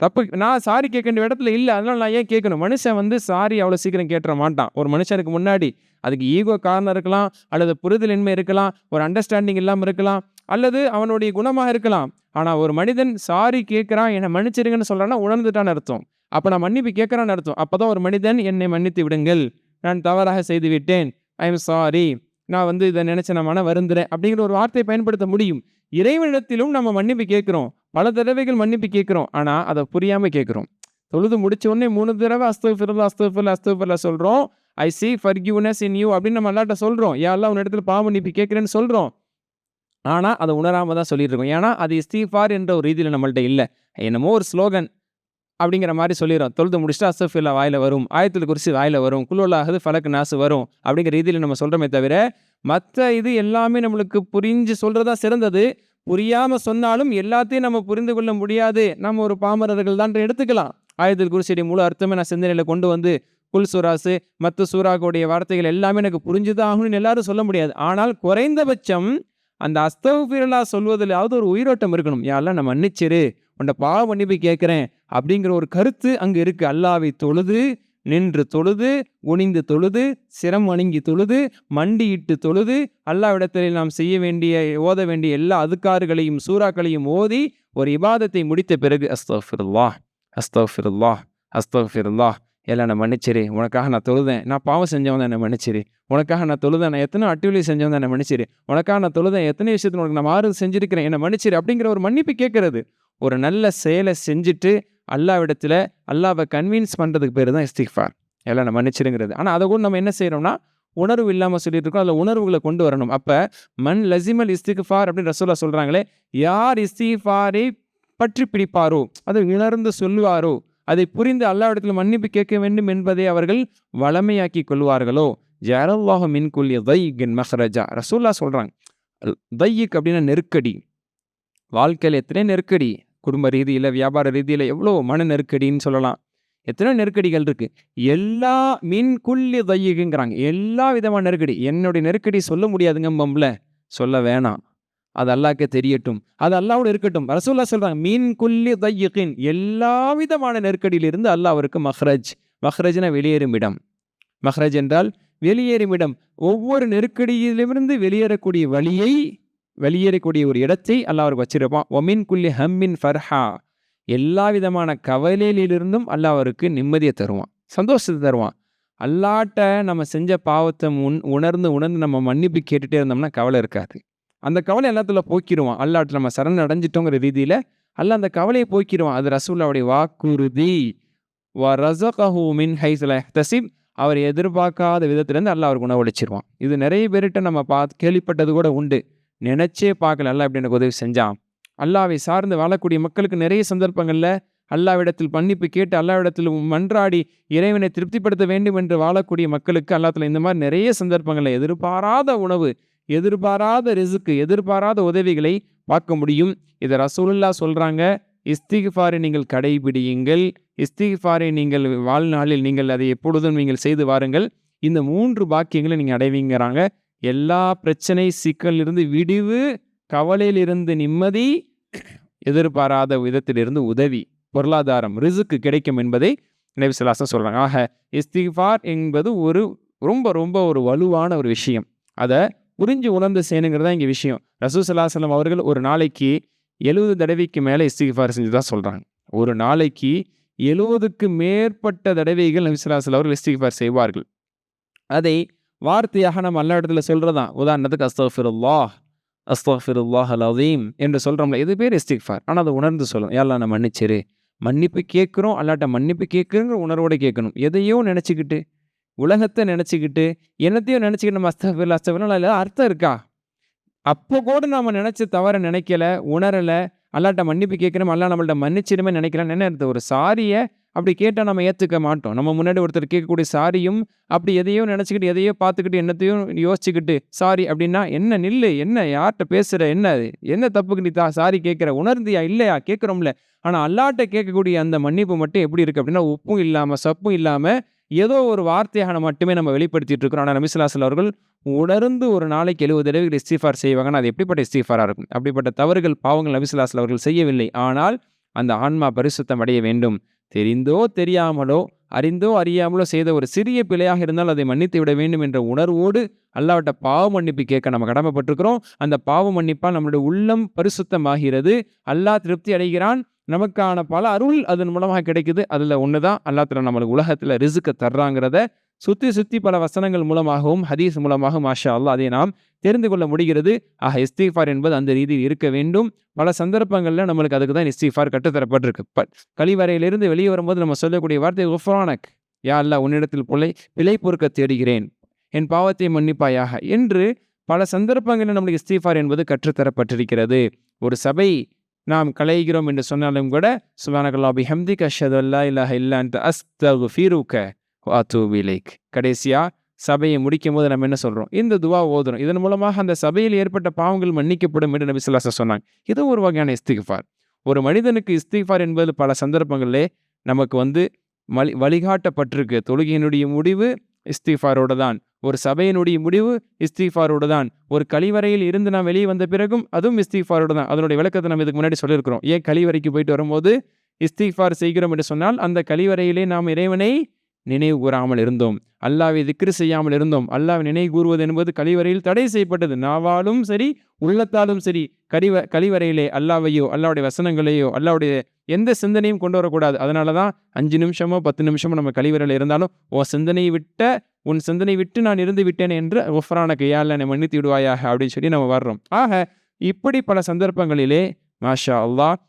S2: தப்பு நான் சாரி கேட்க வேண்டிய இடத்துல இல்லை, அதனால நான் ஏன் கேட்கணும். மனுஷன் வந்து சாரி அவ்வளோ சீக்கிரம் கேட்டுற மாட்டான். ஒரு மனுஷனுக்கு முன்னாடி அதுக்கு ஈகோ காரணம் இருக்கலாம், அல்லது புரிதலின்மை இருக்கலாம், ஒரு அண்டர்ஸ்டாண்டிங் இல்லாமல் இருக்கலாம், அல்லது அவனுடைய குணமாக இருக்கலாம். ஆனால் ஒரு மனிதன் சாரி கேட்குறான், என்னை மன்னிச்சிருங்கன்னு சொல்கிறான்னா உணர்ந்துட்டான்னு அர்த்தம். அப்போ நான் மன்னிப்பு கேட்குறான்னு அர்த்தம். அப்போ தான் ஒரு மனிதன் என்னை மன்னித்து விடுங்கள், நான் தவறாக செய்து விட்டேன், ஐ எம் சாரி, நான் வந்து இதை நினச்ச நான் மன வருந்துறேன் அப்படிங்கிற ஒரு வார்த்தையை பயன்படுத்த முடியும். இறைவனிடத்திலும் நம்ம மன்னிப்பு கேட்குறோம், பல தடவைகள் மன்னிப்பு கேட்குறோம். ஆனால் அதை புரியாமல் கேட்குறோம். தொழுது முடிச்ச உடனே 3 தடவை அஸ்தக்ஃபிருல்லாஹ் அஸ்தக்ஃபிருல்லாஹ் அஸ்தக்ஃபிருல்லாஹ் சொல்கிறோம். ஐ சீ ஃபர்கிவ்னஸ் இன் யூ அப்படின்னு நம்ம அல்லாஹ்ட்ட சொல்கிறோம். யா அல்லாஹ் உன் இடத்துல பாவ மன்னிப்பு கேட்குறேன்னு சொல்கிறோம். ஆனால் அதை உணராமல் தான் சொல்லிட்டு இருக்கோம். ஏன்னா அது இஸ்திஃபார் என்ற ஒரு ரீதியில் நம்மள்ட்ட இல்லை. என்னமோ ஒரு ஸ்லோகன் அப்படிங்கிற மாதிரி சொல்லிடுறோம். தொழுது முடிச்சுட்டு அஸ்தக்ஃபிருல்லாஹ் வாயில் வரும், ஆயத்துல் குர்சி வாயில் வரும், குல்ஹுவல்லாஹது ஃபலக் நாஸ் வரும் அப்படிங்கிற ரீதியில் நம்ம சொல்கிறோமே தவிர, மற்ற இது எல்லாமே நம்மளுக்கு புரிஞ்சு சொல்கிறதா சிறந்தது. புரியாமல் சொன்னாலும் எல்லாத்தையும் நம்ம புரிந்து கொள்ள முடியாது, நம்ம ஒரு பாமரர்கள் தான் எடுத்துக்கலாம். ஆயத்துல் குர்சியுடைய முழு அர்த்தமே நான் சிந்தனையில் கொண்டு வந்து குல் சூராஸு மற்ற சூறாக்களுடைய வார்த்தைகள் எல்லாமே எனக்கு புரிஞ்சுதான் ஆகணும்னு எல்லாரும் சொல்ல முடியாது. ஆனால் குறைந்தபட்சம் அந்த அஸ்தக்ஃபிருல்லாஹ் சொல்வதிலாவது ஒரு உயிரோட்டம் இருக்கணும். யா அல்லாஹ் நான் மன்னிச்சிரு, உன்னை பாவ மன்னிப்பு கேட்குறேன் அப்படிங்கிற ஒரு கருத்து அங்கே இருக்குது. அல்லாஹ்வை தொழுது, நின்று தொழுது, குனிந்து தொழுது, சிரம் வணங்கி தொழுது, மண்டியிட்டு தொழுது, அல்லாஹ்விடத்தில் நாம் செய்ய வேண்டிய ஓத வேண்டிய எல்லா அதுக்காறுகளையும் சூறாக்களையும் ஓதி ஒரு இபாதத்தை முடித்த பிறகு அஸ்தக்ஃபிருல்லாஹ் அஸ்தக்ஃபிருல்லாஹ் அஸ்தக்ஃபிருல்லாஹ், எல்லாம் நான் மன்னிச்சிரு, உனக்காக நான் தொழுதேன், நான் பாவம் செஞ்சவன் என்னை மன்னிச்சிரு, உனக்காக நான் தொழுதேன், நான் எத்தனை அட்டுவலி செஞ்சவன் என்னை மன்னிச்சிரு, உனக்காக நான் தொழுதேன், எத்தனை விஷயத்தில் உனக்கு நான் மாறுதல் செஞ்சிருக்கிறேன், என்னை மன்னிச்சிரு அப்படிங்கிற ஒரு மன்னிப்பு கேட்கறது. ஒரு நல்ல செயலை செஞ்சுட்டு அல்லாஹ்விடத்தில் அல்லாஹ்வை கன்வின்ஸ் பண்ணுறதுக்கு பேர் தான் இஸ்திக்ஃபார், எல்லாம் நான் மன்னிச்சிருங்கிறது. ஆனால் அதை கூட நம்ம என்ன செய்கிறோம்னா உணர்வு இல்லாமல் சொல்லிட்டு இருக்கோம். அதில் உணர்வுகளை கொண்டு வரணும். அப்போ மன் லசிமல் இஸ்திக்ஃபார் அப்படின்னு ரசூலுல்லாஹ் சொல்கிறாங்களே, யார் இஸ்திக்ஃபாரை பற்றி பிடிப்பாரோ, அதை உணர்ந்து சொல்லுவாரோ, அதை புரிந்து அல்லாஹ்விடத்தில் மன்னிப்பு கேட்க வேண்டும் என்பதை அவர்கள் வளமையாக்கி கொள்வார்களோ, ஜஅலல்லாஹு மின் குல்லி தையிகின் மஹ்ரஜா. ரசூலுல்லாஹ் சொல்கிறாங்க, தையிக் அப்படின்னா நெருக்கடி. வாழ்க்கையில் எத்தனை நெருக்கடி, குடும்ப ரீதியில் வியாபார ரீதியில் எவ்வளோ மன நெருக்கடின்னு சொல்லலாம், எத்தனை நெருக்கடிகள் இருக்குது. எல்லா மின் குல்லி தையிக்குங்கிறாங்க, எல்லா விதமான நெருக்கடி. என்னுடைய நெருக்கடி சொல்ல முடியாதுங்க பம்பல, சொல்ல வேணாம், அது அல்லாஹ்க்கே தெரியட்டும், அது அல்லாஹ்வோட இருக்கட்டும். ரசூலுல்லாஹ் சொல்றாங்க, மீன் குல்லி தையிகின், எல்லா விதமான நெருக்கடியிலிருந்து அல்லாஹ் அவருக்கு மஹ்ரஜ். மஹ்ரஜ்னா வெளியேறும் இடம். மஹ்ரஜ் என்றால் வெளியேறும் இடம். ஒவ்வொரு நெருக்கடியிலிருந்து வெளியேறக்கூடிய வழியை, வெளியேறக்கூடிய ஒரு இடத்தை அல்லாஹ் அவருக்கு வச்சிருப்பான். ஒமின் குல்லி ஹம்மின் ஃபர்ஹா, எல்லா விதமான கவலையிலிருந்தும் அல்லாஹ் அவருக்கு நிம்மதியை தருவான், சந்தோஷத்தை தருவான். அல்லாஹ்ட்ட நம்ம செஞ்ச பாவத்தை உணர்ந்து நம்ம மன்னிப்பு கேட்டுகிட்டே இருந்தோம்னா கவலை இருக்காது. அந்த கவலை எல்லாத்துல போக்கிடுவான். அல்லாஹ்ட்ட நம்ம சரண் அடைஞ்சிட்டோங்கிற ரீதியில் அல்லாஹ் அந்த கவலையை போக்கிடுவான். அது ரசூலுல்லாஹ்வுடைய வாக்குறுதி. வ ரஸகஹு மின் ஹைஸு லா யஹ்தஸிப், அவர் எதிர்பார்க்காத விதத்திலேருந்து அல்லாஹ் அவருக்கு உணவளிச்சிருவான். இது நிறைய பேர்கிட்ட நம்ம கேள்விப்பட்டது கூட உண்டு. நினைச்சே பார்க்கல அல்லாஹ் எப்படி எனக்கு உதவி செஞ்சான். அல்லாஹ்வை சார்ந்து வாழக்கூடிய மக்களுக்கு நிறைய சந்தர்ப்பங்களில் அல்லாஹ்விடத்தில் மன்னிப்பு கேட்டு அல்லாஹ்விடத்தில் மன்றாடி இறைவனை திருப்திப்படுத்த வேண்டும் என்று வாழக்கூடிய மக்களுக்கு அல்லாஹ்வுல இந்த மாதிரி நிறைய சந்தர்ப்பங்களில் எதிர்பாராத உணவு, எதிர்பாராத ரிஸ்க், எதிர்பாராத உதவிகளை பார்க்க முடியும். இதை ரசூலுல்லாஹ் சொல்கிறாங்க, இஸ்திக்ஃபாரை நீங்கள் கடைபிடியுங்கள், இஸ்திக்ஃபாரை நீங்கள் வாழ்நாளில் நீங்கள் அதை எப்பொழுதும் நீங்கள் செய்து வாருங்கள், இந்த 3 பாக்கியங்களை நீங்கள் அடைவீங்கிறாங்க. எல்லா பிரச்சனை சிக்கலிலிருந்து விடிவு, கவலையிலிருந்து நிம்மதி, எதிர்பாராத விதத்திலிருந்து உதவி, பொருளாதாரம், ரிஸ்க் கிடைக்கும் என்பதை நபி ஸல்லல்லாஹு அலைஹி வஸல்லம் சொல்கிறாங்க. ஆக இஸ்திக்ஃபார் என்பது ஒரு ரொம்ப ரொம்ப ஒரு வலுவான ஒரு விஷயம். அதை புரிஞ்சு உணர்ந்து செய்யணுங்கிறது தான் இங்கே விஷயம். ரசூல் ஸல்லல்லாஹு அலைஹி வஸல்லம் அவர்கள் ஒரு நாளைக்கு 70 தடவைக்கு மேலே இஸ்திக்ஃபார் செஞ்சு தான் சொல்கிறாங்க. ஒரு நாளைக்கு 70க்கு மேற்பட்ட தடவைகள் நபி ஸல்லல்லாஹு அலைஹி வஸல்லம் அவர்கள் இஸ்திக்ஃபார் செய்வார்கள். அதை வார்த்தையாக நம்ம எல்லா இடத்துல சொல்கிறதான். உதாரணத்துக்கு அஸ்தக்ஃபிருல்லாஹ் அஸ்தக்ஃபிருல்லாஹல் அஸீம் என்று சொல்கிறோம்ல, இது பேர் இஸ்திக்ஃபார். ஆனால் அதை உணர்ந்து சொல்லணும். யா அல்லாஹ் நான் மன்னிச்சிரு, மன்னிப்பு கேட்குறோம், அல்லாட்ட மன்னிப்பு கேட்குறோங்கிற உணர்வோடு கேட்கணும். எதையோ நினச்சிக்கிட்டு, உலகத்தை நினச்சிக்கிட்டு, என்னத்தையும் நினச்சிக்கிட்டு நம்ம அஸ்தக்ஃபிருல்லாஹ் அஸ்தக்ஃபிருல்லாஹ் இல்லை, அர்த்தம் இருக்கா? அப்போ கூட நாம் நினச்ச தவற நினைக்கல, உணரலை, அல்லாட்ட மன்னிப்பு கேட்குறோம், அல்லாஹ் நம்மள்ட்ட மன்னிச்சிடுமே நினைக்கலாம். என்ன அர்த்தம்? ஒரு சாரியை அப்படி கேட்டால் நம்ம ஏற்றுக்க மாட்டோம். நம்ம முன்னாடி ஒருத்தர் கேட்கக்கூடிய சாரியும் அப்படி எதையோ நினச்சிக்கிட்டு, எதையோ பார்த்துக்கிட்டு, என்னத்தையும் யோசிச்சுக்கிட்டு சாரி அப்படின்னா என்ன? நில்லு, என்ன யார்கிட்ட பேசுகிற, என்ன தப்புக்கு நீ சாரி கேட்குற, உணர்ந்தியா இல்லையா? கேட்குறோம்ல. ஆனால் அல்லாட்ட கேட்கக்கூடிய அந்த மன்னிப்பு மட்டும் எப்படி இருக்குது அப்படின்னா, உப்பும் இல்லாமல் சப்பும் இல்லாமல் ஏதோ ஒரு வார்த்தையாக மட்டுமே நம்ம வெளிப்படுத்திட்டு இருக்கிறோம். ஆனால் நபி ஸல்லல்லாஹு அலைஹி அவர்கள் உணர்ந்து ஒரு நாளைக்கு 70 தடவைகள் இஸ்திஃபார் செய்வாங்கன்னா அது எப்படிப்பட்ட இஸ்திஃபாரா இருக்கும்? அப்படிப்பட்ட தவறுகள், பாவங்கள் நபி ஸல்லல்லாஹு அலைஹி அவர்கள் செய்யவில்லை. ஆனால் அந்த ஆன்மா பரிசுத்தம் அடைய வேண்டும். தெரிந்தோ தெரியாமலோ, அறிந்தோ அறியாமலோ செய்த ஒரு சிறிய பிழையாக இருந்தால் அதை மன்னித்து விட வேண்டும் என்ற உணர்வோடு அல்லாஹ்விட்ட பாவ மன்னிப்பு கேட்க நம்ம கடமைப்பட்டிருக்கிறோம். அந்த பாவ மன்னிப்பால் நம்முடைய உள்ளம் பரிசுத்தமாகிறது. அல்லாஹ் திருப்தி அடைகிறான். நமக்கான பல அருள் அதன் மூலமாக கிடைக்குது. அதில் ஒன்று தான் அல்லாஹ் தஆலா நம்மளுக்கு உலகத்தில் ரிஸ்க தர்றாங்கிறத சுற்றி பல வசனங்கள் மூலமாகவும் ஹதீஸ் மூலமாகவும் மாஷா அல்லாஹ் அதை நாம் தெரிந்து கொள்ள முடிகிறது. ஆக இஸ்திஃபார் என்பது அந்த ரீதியில் இருக்க வேண்டும். பல சந்தர்ப்பங்களில் நம்மளுக்கு அதுக்கு தான் இஸ்திஃபார் கற்றுத்தரப்பட்டிருக்கு. கழிவறையிலிருந்து வெளியே வரும்போது நம்ம சொல்லக்கூடிய வார்த்தை குஃப்ரானக், யா அல்லாஹ் உன்னிடத்தில் பிழை பொறுக்க தேடுகிறேன், என் பாவத்தை மன்னிப்பாயாக என்று பல சந்தர்ப்பங்களில் நம்மளுக்கு இஸ்திஃபார் என்பது கற்றுத்தரப்பட்டிருக்கிறது. ஒரு சபை நாம் கலைகிறோம் என்று சொன்னாலும் கூட சுப்ஹானக்கல்லாஹி பிஹம்திக அஷ்ஹது அல்லா இலாஹ இல்லா அன்த அஸ்தக்ஃபிருக வ அத்தூபு இலைக். கடைசியா சபையை முடிக்கும் போது நம்ம என்ன சொல்றோம்? இந்த துவா ஓதுறோம். இதன் மூலமாக அந்த சபையில் ஏற்பட்ட பாவங்கள் மன்னிக்கப்படும் என்று நபி ஸல்லல்லாஹு அலைஹி வஸல்லம் சொன்னாங்க. இது ஒரு வகையான இஸ்திக்ஃபார். ஒரு மனிதனுக்கு இஸ்திக்ஃபார் என்பது பல சந்தர்ப்பங்களிலே நமக்கு வழிகாட்டப்பட்டிருக்கு. தொழுகையினுடைய முடிவு இஸ்திக்ஃபாரோடு தான். ஒரு சபையினுடைய முடிவு இஸ்திக்ஃபாரோடு தான். ஒரு கழிவறையில் இருந்து நாம் வெளியே வந்த பிறகும் அதுவும் இஸ்திக்ஃபாரோடு தான். அதனுடைய விளக்கத்தை நம்ம இதுக்கு முன்னாடி சொல்லியிருக்கிறோம். ஏன் கழிவறைக்கு போயிட்டு வரும்போது இஸ்திக்ஃபார் செய்கிறோம் என்று சொன்னால் அந்த கழிவறையிலே நாம் இறைவனை நினைவு கூறாமல் இருந்தோம், அல்லாஹ்வை திக்ர் செய்யாமல் இருந்தோம். அல்லாஹ்வை நினைவு கூறுவது என்பது கழிவறையில் தடை செய்யப்பட்டது. நாவாலும் சரி உள்ளத்தாலும் சரி கழிவறையிலே அல்லாஹ்வையோ அல்லாஹ்வுடைய வசனங்களையோ அல்லாஹ்வுடைய எந்த சிந்தனையும் கொண்டு வரக்கூடாது. அதனால தான் 5 நிமிஷமோ 10 நிமிஷமோ நம்ம கழிவறையில் இருந்தாலும் உன் சிந்தனை விட்டு நான் இருந்து விட்டேன் என்று குஃப்ரானக யா அல்லாஹ் என்னை மன்னித்து விடுவாயாக அப்படின்னு சொல்லி நம்ம வர்றோம். ஆக இப்படி பல சந்தர்ப்பங்களிலே மாஷா அல்லாஹ்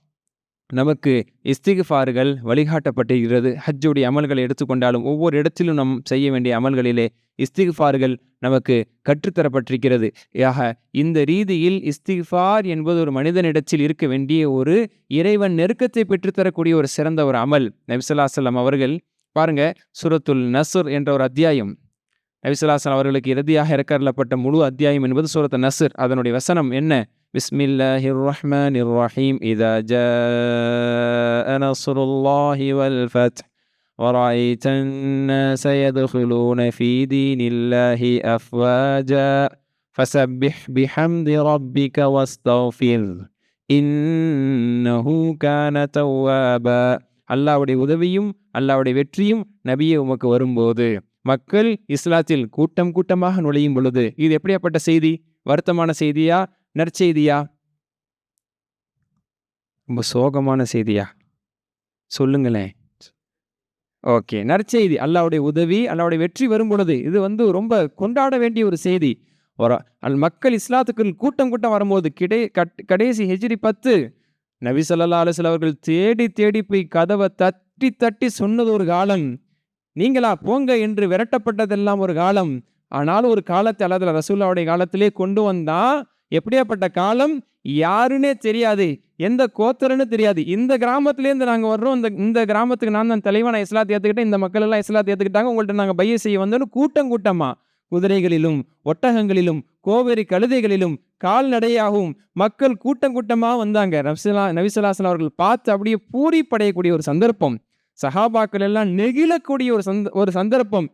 S2: நமக்கு இஸ்திக்ஃபார்கள் வழிகாட்டப்பட்டிருக்கிறது. ஹஜ்ஜுடைய அமல்களை எடுத்துக்கொண்டாலும் ஒவ்வொரு இடத்திலும் நாம் செய்ய வேண்டிய அமல்களிலே இஸ்திக்ஃபார்கள் நமக்கு கற்றுத்தரப்பட்டிருக்கிறது. ஆக இந்த ரீதியில் இஸ்திக்ஃபார் என்பது ஒரு மனிதனிடத்தில் இருக்க வேண்டிய ஒரு இறைவன் நெருக்கத்தை பெற்றுத்தரக்கூடிய ஒரு சிறந்த ஒரு அமல். நபி ஸல்லல்லாஹு அலைஹி வஸல்லம் அவர்கள் பாருங்க, சூரத்துல் நஸ்ர் என்ற ஒரு அத்தியாயம் நபி ஸல்லல்லாஹு அலைஹி வஸல்லம் அவர்களுக்கு இறுதியாக இறக்கப்பட்ட முழு அத்தியாயம் என்பது சூரத்துல் நஸ்ர். அதனுடைய வசனம் என்ன? பிஸ்மில்லாஹிர் ரஹ்மானிர் ரஹீம். இதா ஜாஅ நஸ்ருல்லாஹி வல் ஃபத்ஹ் வரஅய்தன் நாஸ யத்குலூன ஃபீ தீனில்லாஹி அஃப்வாஜா ஃபஸப்பிஹ் பிஹம்தி ரப்பிக வஸ்தக்ஃபிர் இன்னஹு கான தவ்வாபா. அல்லாஹ்வுடைய உதவியும் அல்லாஹ்வுடைய வெற்றியும் நபியே உமக்கு வரும்போது மக்கள் இஸ்லாத்தில் கூட்டம் கூட்டமாக நுழையும் பொழுது, இது எப்படியாப்பட்ட செய்தி? வருத்தமான செய்தியா, நற்செய்தியா, ரொம்ப சோகமான செய்தியா? சொல்லுங்களேன். ஓகே, நற்செய்தி. அல்லாஹ்வுடைய உதவி அல்லாஹ்வுடைய வெற்றி வரும் பொழுது இது ரொம்ப கொண்டாட வேண்டிய ஒரு செய்தி. மக்கள் இஸ்லாத்துக்குள் கூட்டம் வரும்போது கடைசி ஹிஜ்ரி 10 நபி ஸல்லல்லாஹு அலைஹி வஸல்லம் அவர்கள் தேடி போய் கதவை தட்டி சொன்னது ஒரு காலம். நீங்களா போங்க என்று விரட்டப்பட்டதெல்லாம் ஒரு காலம். ஆனாலும் ஒரு காலத்தை அல்லாஹ் ரசூலுல்லாஹ்வுடைய காலத்திலே கொண்டு வந்தா, எப்படியாப்பட்ட காலம் யாருன்னே தெரியாது, எந்த கோத்திரன்னு தெரியாது. இந்த கிராமத்திலேருந்து நாங்கள் வர்றோம், இந்த கிராமத்துக்கு நான் தான் தலைவன், நான் இஸ்லாத்தை ஏற்றுக்கிட்டேன், இந்த மக்கள் எல்லாம் இஸ்லாத்தை ஏற்றுக்கிட்டாங்க, உங்கள்கிட்ட நாங்கள் பைய செய்ய வந்தோன்னு கூட்டமா குதிரைகளிலும் ஒட்டகங்களிலும் கோவேரி கழுதைகளிலும் கால்நடையாகவும் மக்கள் கூட்டமாக வந்தாங்க. நபி ஸல்லல்லாஹு அலைஹி வஸல்லம் அவர்கள் பார்த்து அப்படியே பூரிப்படையக்கூடிய ஒரு சந்தர்ப்பம். சஹாபாக்கள் எல்லாம் நெகிழக்கூடிய ஒரு சந்தர்ப்பம்.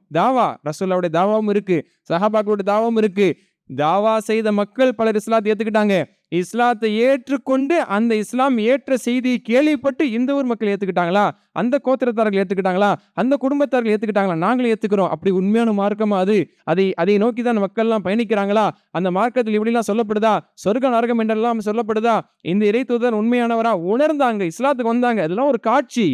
S2: ரசூலுல்லாஹ்வுடைய தாவாவும் இருக்கு, சஹாபாக்களுடைய தாவாவும் இருக்கு. தாவா செய்த மக்கள் பலர் இஸ்லாத்தை ஏற்றுக்கிட்டாங்க. இஸ்லாத்தை ஏற்றுக்கொண்டு அந்த இஸ்லாம் ஏற்ற செய்தியை கேள்விப்பட்டு இந்த ஊர் மக்கள் ஏற்றுக்கிட்டாங்களா, அந்த கோத்திரத்தார்கள் ஏற்றுக்கிட்டாங்களா, அந்த குடும்பத்தார்கள் ஏற்றுக்கிட்டாங்களா, நாங்களும் ஏற்றுக்கிறோம். அப்படி உண்மையான மார்க்கமா அது? அதை நோக்கி தான் மக்கள்லாம் பயணிக்கிறாங்களா? அந்த மார்க்கத்தில் இப்படிலாம் சொல்லப்படுதா? சொர்க்க நரகம் என்றெல்லாம் சொல்லப்படுதா? இந்த இறை தூதர் உண்மையானவரா? உணர்ந்தாங்க, இஸ்லாத்துக்கு வந்தாங்க. அதெல்லாம் ஒரு காட்சி.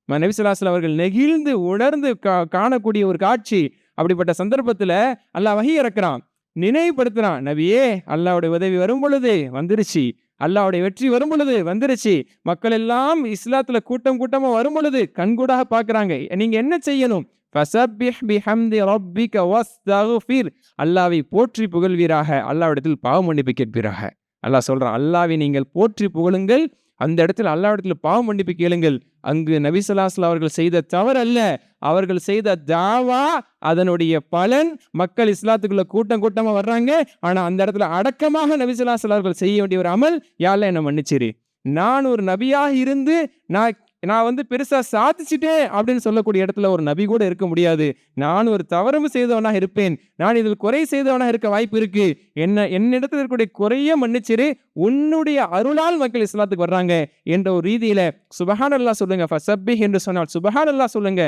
S2: நபி ஸல்லல்லாஹு அலைஹி வஸல்லம் அவர்கள் நெகிழ்ந்து உணர்ந்து காணக்கூடிய ஒரு காட்சி. அப்படிப்பட்ட சந்தர்ப்பத்தில் அல்லாஹ் வஹி இறக்குறான், நினைவுபடுத்துறான். நபியே, அல்லாஹ்வுடைய உதவி வரும் பொழுது வந்துருச்சு, அல்லாஹ்வுடைய வெற்றி வரும் பொழுது வந்துருச்சு, மக்கள் எல்லாம் இஸ்லாத்துல கூட்டமா வரும் பொழுது கண்கூடாக பார்க்கறாங்க. நீங்க என்ன செய்யணும்? ஃபஸப்பிஹ் பிஹம்தி ரப்பிக வஸ்தக்ஃபிர். அல்லாஹ்வை போற்றி புகழ்வீராக, அல்லாஹ்விடத்தில் பாவ மன்னிப்பு கேட்பீராக. அல்லாஹ் சொல்றான், அல்லாஹ்வை நீங்கள் போற்றி புகழுங்கள், அந்த இடத்துல அல்லாஹ்விடத்தில் பாவ மன்னிப்பு கேளுங்கள். அங்கு நபி ஸல்லல்லாஹு அலைஹி வஸல்லம் அவர்கள் செய்த தவறு அல்ல, அவர்கள் செய்த தாவா, அதனுடைய பலன். மக்கள் இஸ்லாத்துக்குள்ள கூட்டமா வர்றாங்க. ஆனா அந்த இடத்துல அடக்கமாக நபி ஸல்லல்லாஹு அலைஹி வஸல்லம் அவர்கள் செய்ய வேண்டிய ஒரு அமல், யா அல்லாஹ் என்னை மன்னிச்சிரு, நான் ஒரு நபியாக இருந்து நான் நான் பெருசா சாதிச்சுட்டேன் அப்படின்னு சொல்லக்கூடிய இடத்துல ஒரு நபி கூட இருக்க முடியாது. நான் ஒரு தவறும் செய்தவனாக இருப்பேன். நான் இதில் குறை செய்தவனாக இருக்க வாய்ப்பு இருக்கு. என்னிடத்தில் இருக்கக்கூடிய குறைய மன்னிச்சிரு. உன்னுடைய அருளால் மக்கள் இஸ்லாத்துக்கு வர்றாங்க என்ற ஒரு ரீதியில சுப்ஹானல்லாஹ் சொல்லுங்க. ஃபஸப்பிஹ் என்று சொன்னால் சுப்ஹானல்லாஹ் சொல்லுங்க.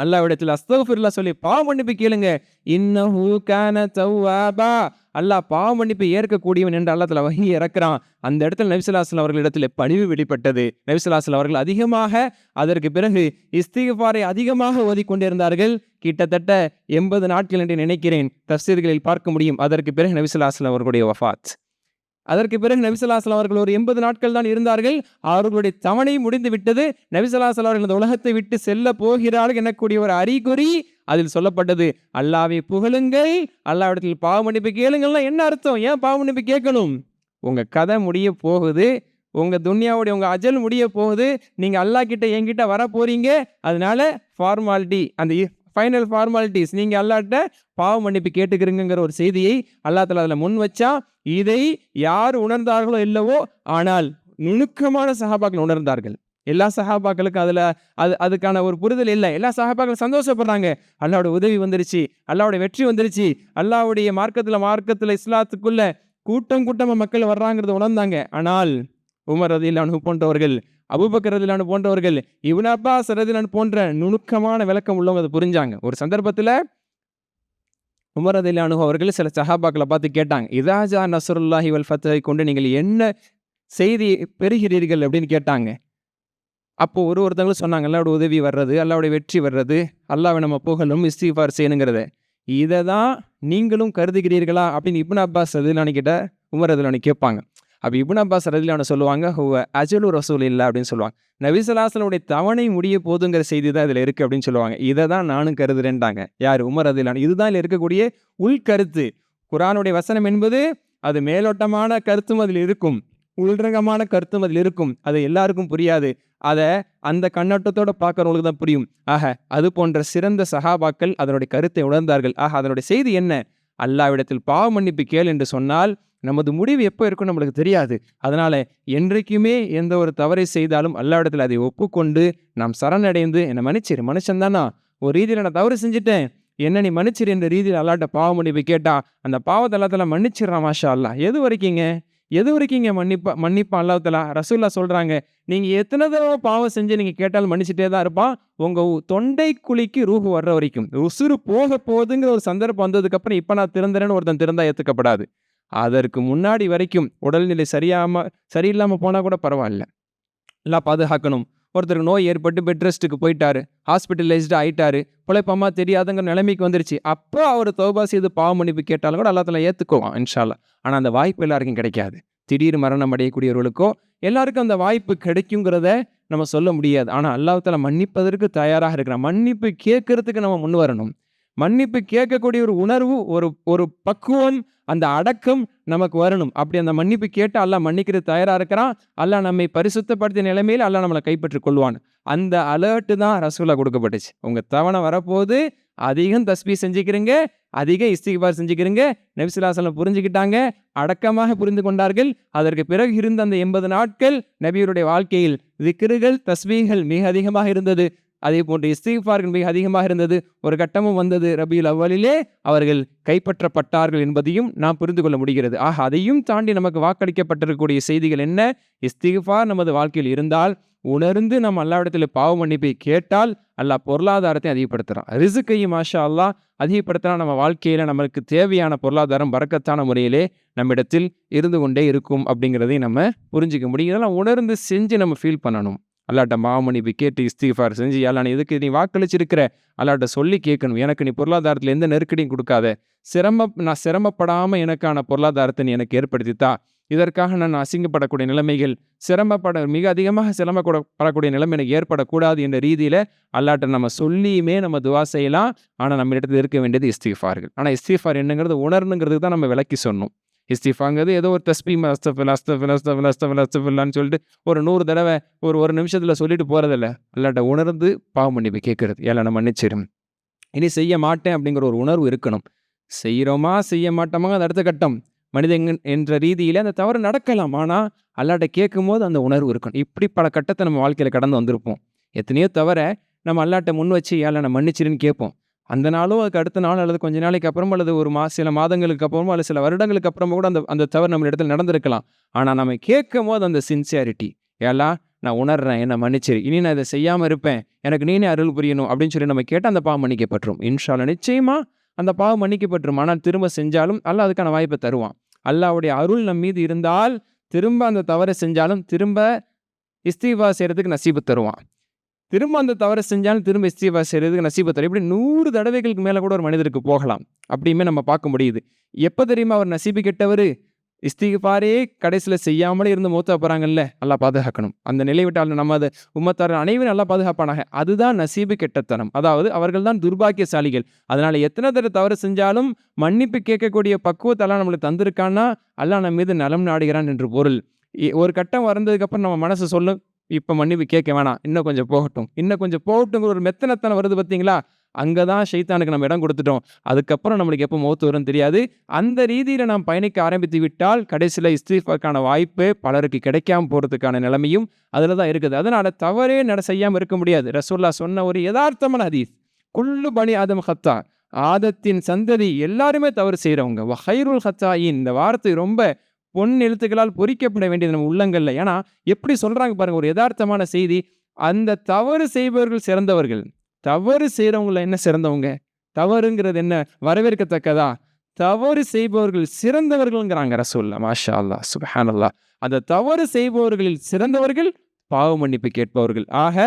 S2: அல்லாஹ்விடத்தில் அஸ்தக்ஃபிருல்லாஹ் சொல்லி பாவ மன்னிப்பு கேளுங்க. இன்னஹு கான தவ்வாபா. அல்லாஹ் பாவ மன்னிப்பை ஏற்கக்கூடியவன் என்று அல்லாஹ் தஆலா வஹி இறக்குறான். அந்த இடத்துல நபி ஸல்லல்லாஹு அலைஹி வஸல்லம் அவர்களிடத்தில் பணிவு வெளிப்பட்டது. நபி ஸல்லல்லாஹு அலைஹி வஸல்லம் அவர்கள் அதிகமாக அதற்கு பிறகு இஸ்திக்ஃபாரை அதிகமாக ஓதிக்கொண்டிருந்தார்கள். கிட்டத்தட்ட 80 நாட்கள் என்று நினைக்கிறேன். தஃப்சீர்களில் பார்க்க முடியும். அதற்கு பிறகு நபி ஸல்லல்லாஹு அலைஹி வஸல்லம் அவர்களுடைய வஃபாத். அதற்கு பிறகு நபி ஸல்லல்லாஹு அலைஹி வஸல்லம் அவர்கள் ஒரு 80 நாட்கள் தான் இருந்தார்கள். அவர்களுடைய தவணை முடிந்து விட்டது. நபி ஸல்லல்லாஹு அலைஹி வஸல்லம் அவர்கள் இந்த உலகத்தை விட்டு செல்ல போகிறார்கள் எனக்கூடிய ஒரு அறிகுறி அதில் சொல்லப்பட்டது. அல்லாஹ்வை புகழுங்கள், அல்லாஹ்விடத்தில் பாவ மன்னிப்பு கேளுங்கள்னா என்ன அர்த்தம்? ஏன் பாவ மன்னிப்பு கேட்கணும்? உங்க கதை முடிய போகுது. உங்க துன்யாவுடைய உங்க அஜல் முடிய போகுது. நீங்க அல்லாஹ் கிட்ட என்கிட்ட வர போறீங்க. அதனால ஃபார்மாலிட்டி, அந்த ஃபைனல் ஃபார்மாலிட்டிஸ், நீங்க அல்லாஹ்ட்ட பாவ மன்னிப்பு கேட்டுக்கிறீங்கிற ஒரு செய்தியை அல்லாஹ் தஆலா அதில் முன் வச்சா, இதை யார் உணர்ந்தார்களோ இல்லவோ, ஆனால் நுணுக்கமான சஹாபாக்கள் உணர்ந்தார்கள். எல்லா சஹாபாக்களுக்கும் அதுக்கான ஒரு புரிதல் இல்லை. எல்லா சஹாபாக்களும் சந்தோஷப்படுறாங்க. அல்லாஹ்வுடைய உதவி வந்துருச்சு, அல்லாஹ்வுடைய வெற்றி வந்துருச்சு, அல்லாஹ்வுடைய மார்க்கத்தில் இஸ்லாத்துக்குள்ள கூட்டமா மக்கள் வர்றாங்கிறத உணர்ந்தாங்க. ஆனால் உமர் ரலியல்லாஹு அன்ஹு போன்றவர்கள், அபூபக்கர் ரலியல்லாஹு அன்ஹு போன்றவர்கள், இப்னு அப்பாஸ் ரலியல்லாஹு அன்ஹு போன்ற நுணுக்கமான விளக்கம் உள்ளவங்க அதை புரிஞ்சாங்க. ஒரு சந்தர்ப்பத்தில் உமர் ரலியல்லாஹு அன்ஹு அவர்கள் சில சஹாபாக்களை பார்த்து கேட்டாங்க, இதா ஜா நஸ்ருல்லாஹி வல் ஃபத்ஹை கொண்டு நீங்கள் என்ன செய்தி பெறுகிறீர்கள் அப்படின்னு கேட்டாங்க. அப்போ ஒருத்தவங்களும் சொன்னாங்க, அல்லாஹ்வுடைய உதவி வர்றது, அல்லாஹ்வுடைய வெற்றி வர்றது, அல்லாஹ்வை நம்ம புகழும் இஸ்திக்ஃபார் செய்யணுங்கிறத. இதை தான் நீங்களும் கருதுகிறீர்களா அப்படின்னு இப்னு அப்பாஸ் ரலியல்லாஹு அன்ஹு கிட்ட உமர் ரலியல்லாஹு அன்ஹு கேட்பாங்க. அப்போ இப்னு அப்பாஸ் ரலியல்லாஹு அன்ஹு சொல்லுவாங்க, ஹுவ அஜலு ரசூலில்லாஹ் அப்படின்னு சொல்லுவாங்க. நபி ஸல்லல்லாஹு அலைஹி வஸல்லம் தவணை முடிய போதுங்கிற செய்தி தான் இதில் இருக்குது அப்படின்னு சொல்லுவாங்க. இதை தான் நானும் கருதுறேன்டாங்க. யார்? உமர் ரலியல்லாஹு அன்ஹு. இதுதான் இதில் இருக்கக்கூடிய உள்கருத்து. குர்ஆனுடைய வசனம் என்பது அது மேலோட்டமான கருத்தும் அதில் இருக்கும், உள்ரங்கமான கருத்தும் அதில் இருக்கும். அது எல்லாருக்கும் புரியாது. அதை அந்த கண்ணோட்டத்தோடு பார்க்குறவங்களுக்கு தான் புரியும். ஆக அது போன்ற சிறந்த சஹாபாக்கள் அதனுடைய கருத்தை உணர்ந்தார்கள். ஆக அதனுடைய செய்தி என்ன? அல்லாஹ்விடத்தில் பாவ மன்னிப்பு கேள் என்று சொன்னால் நமது முடிவு எப்போ இருக்கும் நம்மளுக்கு தெரியாது. அதனால என்றைக்குமே எந்த ஒரு தவறை செய்தாலும் அல்லாஹ்விடத்தில் அதை ஒப்புக்கொண்டு நாம் சரணடைந்து, என்னை மன்னிச்சிரு, மனுஷன் தானா, ஒரு ரீதியில் நான் தவறு செஞ்சுட்டேன், என்ன நீ மன்னிச்சிரு என்ற ரீதியில் அல்லாஹ்ட்ட பாவ மன்னிப்பு கேட்டா அந்த பாவத்தை அல்லாஹ் தஆலா மன்னிச்சிடறான். மாஷா அல்லாஹ். எது வரைக்குங்க மன்னிப்பான் அல்லாஹ் தஆலா? ரசூலுல்லாஹ் சொல்றாங்க, நீங்க எத்தனை தடவை பாவம் செஞ்சு நீங்க கேட்டாலும் மன்னிச்சுட்டே தான் இருப்பான். உங்க தொண்டை குழிக்கு ரூஹ் வர்ற வரைக்கும், உசுறு போக போகுதுங்கிற ஒரு சந்தர்ப்பம் வந்ததுக்கு அப்புறம் இப்ப நான் திறந்தேன்னு ஒருத்தன் திறந்தா ஏத்துக்கப்படாது. அதற்கு முன்னாடி வரைக்கும் உடல்நிலை சரியில்லாம போனா கூட பரவாயில்ல, எல்லாம் பாதுகாக்கணும். ஒருத்தருக்கு நோய் ஏற்பட்டு பெட் ரெஸ்ட்டுக்கு போயிட்டாரு, ஹாஸ்பிட்டலைஸ்டு ஆயிட்டாரு, பிழைப்பமா தெரியாதுங்கிற நிலைமைக்கு வந்துருச்சு. அப்போ அவர் தௌபா செய்து பாவ மன்னிப்பு கேட்டாலும் கூட அல்லாஹ் தஆலா ஏற்றுக்குவான் இன்ஷா அல்லாஹ். ஆனால் அந்த வாய்ப்பு எல்லாருக்கும் கிடைக்காது. திடீர் மரணம் அடையக்கூடியவர்களுக்கோ எல்லாருக்கும் அந்த வாய்ப்பு கிடைக்குங்கிறத நம்ம சொல்ல முடியாது. ஆனால் அல்லாஹ் தஆலா மன்னிப்பதற்கு தயாராக இருக்கிறான். மன்னிப்பு கேட்கறதுக்கு நம்ம முன் வரணும். மன்னிப்பு கேட்கக்கூடிய ஒரு உணர்வு, ஒரு பக்குவம், அந்த அடக்கம் நமக்கு வரணும். அப்படி அந்த மன்னிப்பு கேட்டு அல்லாஹ் மன்னிக்கிறது தயாராக இருக்கிறான். அல்லாஹ் நம்மை பரிசுத்தப்படுத்திய நிலைமையில் அல்லாஹ் நம்மளை கைப்பற்றிக் கொள்வான். அந்த அலர்ட்டு தான் ரசூலுல்லாஹ் கொடுக்கப்பட்டுச்சு. உங்கள் தவணை வரப்போது, அதிகம் தஸ்பீஹ் செஞ்சுக்கிறீங்க, அதிக இஸ்திக்பார் செஞ்சுக்கிறீங்க. நபி ஸல்லல்லாஹு அலைஹி வஸல்லம் புரிஞ்சுக்கிட்டாங்க, அடக்கமாக புரிந்து கொண்டார்கள். அதற்கு பிறகு இருந்த அந்த 80 நாட்கள் நபியுடைய வாழ்க்கையில் திக்ருகள், தஸ்பீஹ்கள் மிக அதிகமாக இருந்தது. அதே போன்று இஸ்திக்பார்கள் மிக அதிகமாக இருந்தது. ஒரு கட்டமும் வந்தது, ரபியுல் அவ்வலிலே அவர்கள் கைப்பற்றப்பட்டார்கள் என்பதையும் நாம் புரிந்து கொள்ள முடிகிறது. ஆக அதையும் தாண்டி நமக்கு வாக்களிக்கப்பட்டிருக்கக்கூடிய செய்திகள் என்ன? இஸ்திக்பார் நமது வாழ்க்கையில் இருந்தால், உணர்ந்து நம்ம அல்லாஹ்விடத்தில் பாவ மன்னிப்பை கேட்டால் அல்லாஹ் பொருளாதாரத்தை அதிகப்படுத்துகிறான். ரிஸ்கையும் மாஷா அல்லாஹ் அதிகப்படுத்தினா நம்ம வாழ்க்கையில் நமக்கு தேவையான பொருளாதாரம் பரக்கத்தான முறையிலே நம்மிடத்தில் இருந்து கொண்டே இருக்கும் அப்படிங்கிறதையும் நம்ம புரிஞ்சிக்க முடியும். இதெல்லாம் உணர்ந்து செஞ்சு நம்ம ஃபீல் பண்ணணும். அல்லாஹ்ட்ட பாவ மன்னிப்பு கேட்டு இஸ்திக்பார் செஞ்சு, அல்லாஹ் இதுக்கு நீ வாக்களிச்சிருக்கிற, அல்லாஹ்ட்ட சொல்லி கேட்கணும், எனக்கு நீ பொருளாதாரத்தில் எந்த நெருக்கடியும் கொடுக்காத, நான் சிரமப்படாமல் எனக்கான பொருளாதாரத்தை நீ எனக்கு ஏற்படுத்தித்தா, இதற்காக நான் அசிங்கப்படக்கூடிய நிலைமைகள், மிக அதிகமாக சிரமப்படக்கூடிய நிலைமை எனக்கு ஏற்படக்கூடாது என்ற ரீதியில் அல்லாஹ்ட்ட நம்ம சொல்லியுமே நம்ம துவா செய்யலாம். ஆனால் நம்ம இடத்துல இருக்க வேண்டியது இஸ்திக்பார்கள். ஆனால் இஸ்திக்பார் என்னங்கிறது உணரணுங்கிறதுக்கு தான் நம்ம விளக்கி சொன்னோம். இஸ்திக்பார்ங்கிறது ஏதோ ஒரு தஸ்பீஹ் அஸ்தஃபிருல்லாஹ்னு சொல்லிட்டு ஒரு 100 தடவை ஒரு நிமிஷத்தில் சொல்லிட்டு போகிறதில்ல. அல்லாஹ்ட்ட உணர்ந்து பாவ மன்னிப்பு கேட்கறது, ஏன்னா நம்ம மன்னிச்சிடும், இனி செய்ய மாட்டேன் அப்படிங்கிற ஒரு உணர்வு இருக்கணும். செய்கிறோமா செய்ய மாட்டோமா அது அடுத்த கட்டம். மனிதன் என்ற ரீதியில் அந்த தவறு நடக்கலாம். ஆனால் அல்லாட்ட கேட்கும் போது அந்த உணர்வு இருக்கணும். இப்படி பல கட்டத்தை நம்ம வாழ்க்கையில் கடந்து வந்திருப்போம். எத்தனையோ தவிர நம்ம அல்லாட்ட முன் வச்சு நான் மன்னிச்சிருன்னு கேட்போம். அந்த நாளும் அதுக்கு அடுத்த நாள் அல்லது கொஞ்ச நாளைக்கு அப்புறம் அல்லது ஒரு சில மாதங்களுக்கு அப்புறமோ அல்லது சில வருடங்களுக்கு அப்புறமா கூட அந்த தவறு நம்ம இடத்துல நடந்திருக்கலாம். ஆனால் நம்ம கேட்கும் போது அந்த சின்சியாரிட்டி, நான் உணர்றேன், என்னை மன்னிச்சிரு, இனி நான் இதை செய்யாமல் இருப்பேன், எனக்கு நீனே அருள் புரியணும் அப்படின்னு சொல்லி நம்ம கேட்டால் அந்த பாவம் மன்னிக்கப்பட்டுரும். இன்ஷா அல்லாஹ் நிச்சயமா அந்த பாவம் மன்னிக்கப்பட்டுரும். ஆனால் திரும்ப செஞ்சாலும் அல்லாஹ் அதுக்கான வாய்ப்பை தருவான். அல்லாஹ்வுடைய அருள் நம் மீது இருந்தால் திரும்ப அந்த தவறை செஞ்சாலும் திரும்ப இஸ்திக்ஃபார் செய்கிறதுக்கு நசீபு தருவான். திரும்ப அந்த தவறை செஞ்சாலும் திரும்ப இஸ்திக்ஃபார் செய்கிறதுக்கு நசீபு தரும். இப்படி 100 தடவைகளுக்கு மேலே கூட ஒரு மனிதருக்கு போகலாம். அப்படியுமே நம்ம பார்க்க முடியுது. எப்போ தெரியுமா அவர் நசீபு கெட்டவர்? இஸ்திக்ஃபாரே கடைசியில் செய்யாமலே இருந்து மூத்தா போகிறாங்கல்ல, அல்லாஹ் பாதுகாக்கணும். அந்த நிலை விட்டால் நம்ம அதை உம்மத்தார் அனைவரும் நல்லா பாதுகாப்பானாங்க. அதுதான் நசீபு கெட்டத்தனம். அதாவது அவர்கள் தான் துர்பாக்கியசாலிகள். அதனால் எத்தனை தடவை தவறு செஞ்சாலும் மன்னிப்பு கேட்கக்கூடிய பக்குவத்தை அல்லாஹ் நம்மளுக்கு தந்திருக்கான்னா அல்லாஹ் நம்ம மீது நலம் நாடுகிறான் என்று பொருள். ஒரு கட்டம் வந்ததுக்கப்புறம் நம்ம மனசு சொல்லும், இப்போ மன்னிப்பு கேட்க வேணாம், இன்னும் கொஞ்சம் போகட்டுங்கிற ஒரு மெத்தனத்தனம் வருது பார்த்தீங்களா? அங்கே தான் ஷைத்தானுக்கு நம்ம இடம் கொடுத்துட்டோம். அதுக்கப்புறம் நம்மளுக்கு எப்போ மௌத்து வரும்னு தெரியாது. அந்த ரீதியில் நாம் பயணிக்க ஆரம்பித்து விட்டால் கடைசியில் இஸ்திக்ஃபாருக்கான வாய்ப்பு பலருக்கு கிடைக்காம போகிறதுக்கான நிலைமையும் அதில் தான் இருக்குது. அதனால் தவறே செய்யாமல் இருக்க முடியாது. ரசூலுல்லாஹ் சொன்ன ஒரு யதார்த்தமான ஹதீஸ், குல்லு பனி ஆதம் ஹத்தா, ஆதத்தின் சந்ததி எல்லாருமே தவறு செய்கிறவங்க. வஹைருல் ஹத்தாயின், இந்த வார்த்தை ரொம்ப பொன் எழுத்துக்களால் பொறிக்கப்பட வேண்டியது நம்ம உள்ளங்கள்ல. ஏன்னா எப்படி சொல்கிறாங்க பாருங்கள், ஒரு யதார்த்தமான செய்தி. அந்த தவறு செய்பவர்கள் சிறந்தவர்கள். தவறு செய்கிறவங்கள என்ன சிறந்தவங்க? தவறுங்கிறது என்ன வரவேற்கத்தக்கதா? தவறு செய்பவர்கள் சிறந்தவர்கள்ங்கிறாங்க ரசூலுல்லாஹ். மாஷா அல்லாஹ், சுப்ஹானல்லாஹ். அந்த தவறு செய்பவர்களில் சிறந்தவர்கள் பாவ மன்னிப்பு கேட்பவர்கள். ஆக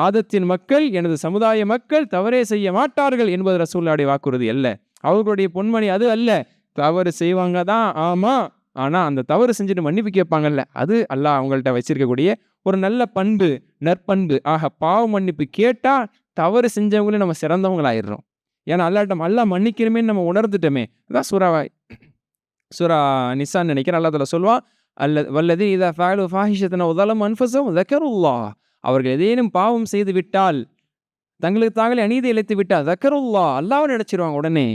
S2: ஆதத்தின் மக்கள், எனது சமுதாய மக்கள் தவறே செய்ய மாட்டார்கள் என்பது ரசூலுல்லாஹ்வுடைய வாக்குறுதி அல்ல. அவர்களுடைய பொன்மணி அது அல்ல. தவறு செய்வாங்க தான், ஆமாம், ஆனால் அந்த தவறு செஞ்சுட்டு மன்னிப்பு கேட்பாங்கல்ல, அது அல்லாஹ் அவங்கள்ட்ட வச்சிருக்கக்கூடிய ஒரு நல்ல பண்பு, நற்பண்பு. ஆக பாவ மன்னிப்பு கேட்டால் தவறு செஞ்சவங்களே நம்ம சிறந்தவங்களாயிடுறோம். ஏன்னா அல்லாஹ் மன்னிக்கிறமேன்னு நம்ம உணர்ந்துட்டோமே. அதான் சூரா நிசான்னு நினைக்கிறேன். அல்லாஹ் தஆலா சொல்லுவான், வல்லதீன இதா ஃபஅலு ஃபாஹிஷத்தன் அவ் ஸலமு அன்ஃபுஸஹும் ஸக்கருல்லாஹ், அவர்கள் ஏதேனும் பாவம் செய்து விட்டால், தங்களுக்கு தாங்களே அநீதி இழைத்து விட்டால், ஸக்கருல்லாஹ், அல்லாஹ்வை நினைச்சிருவாங்க உடனே.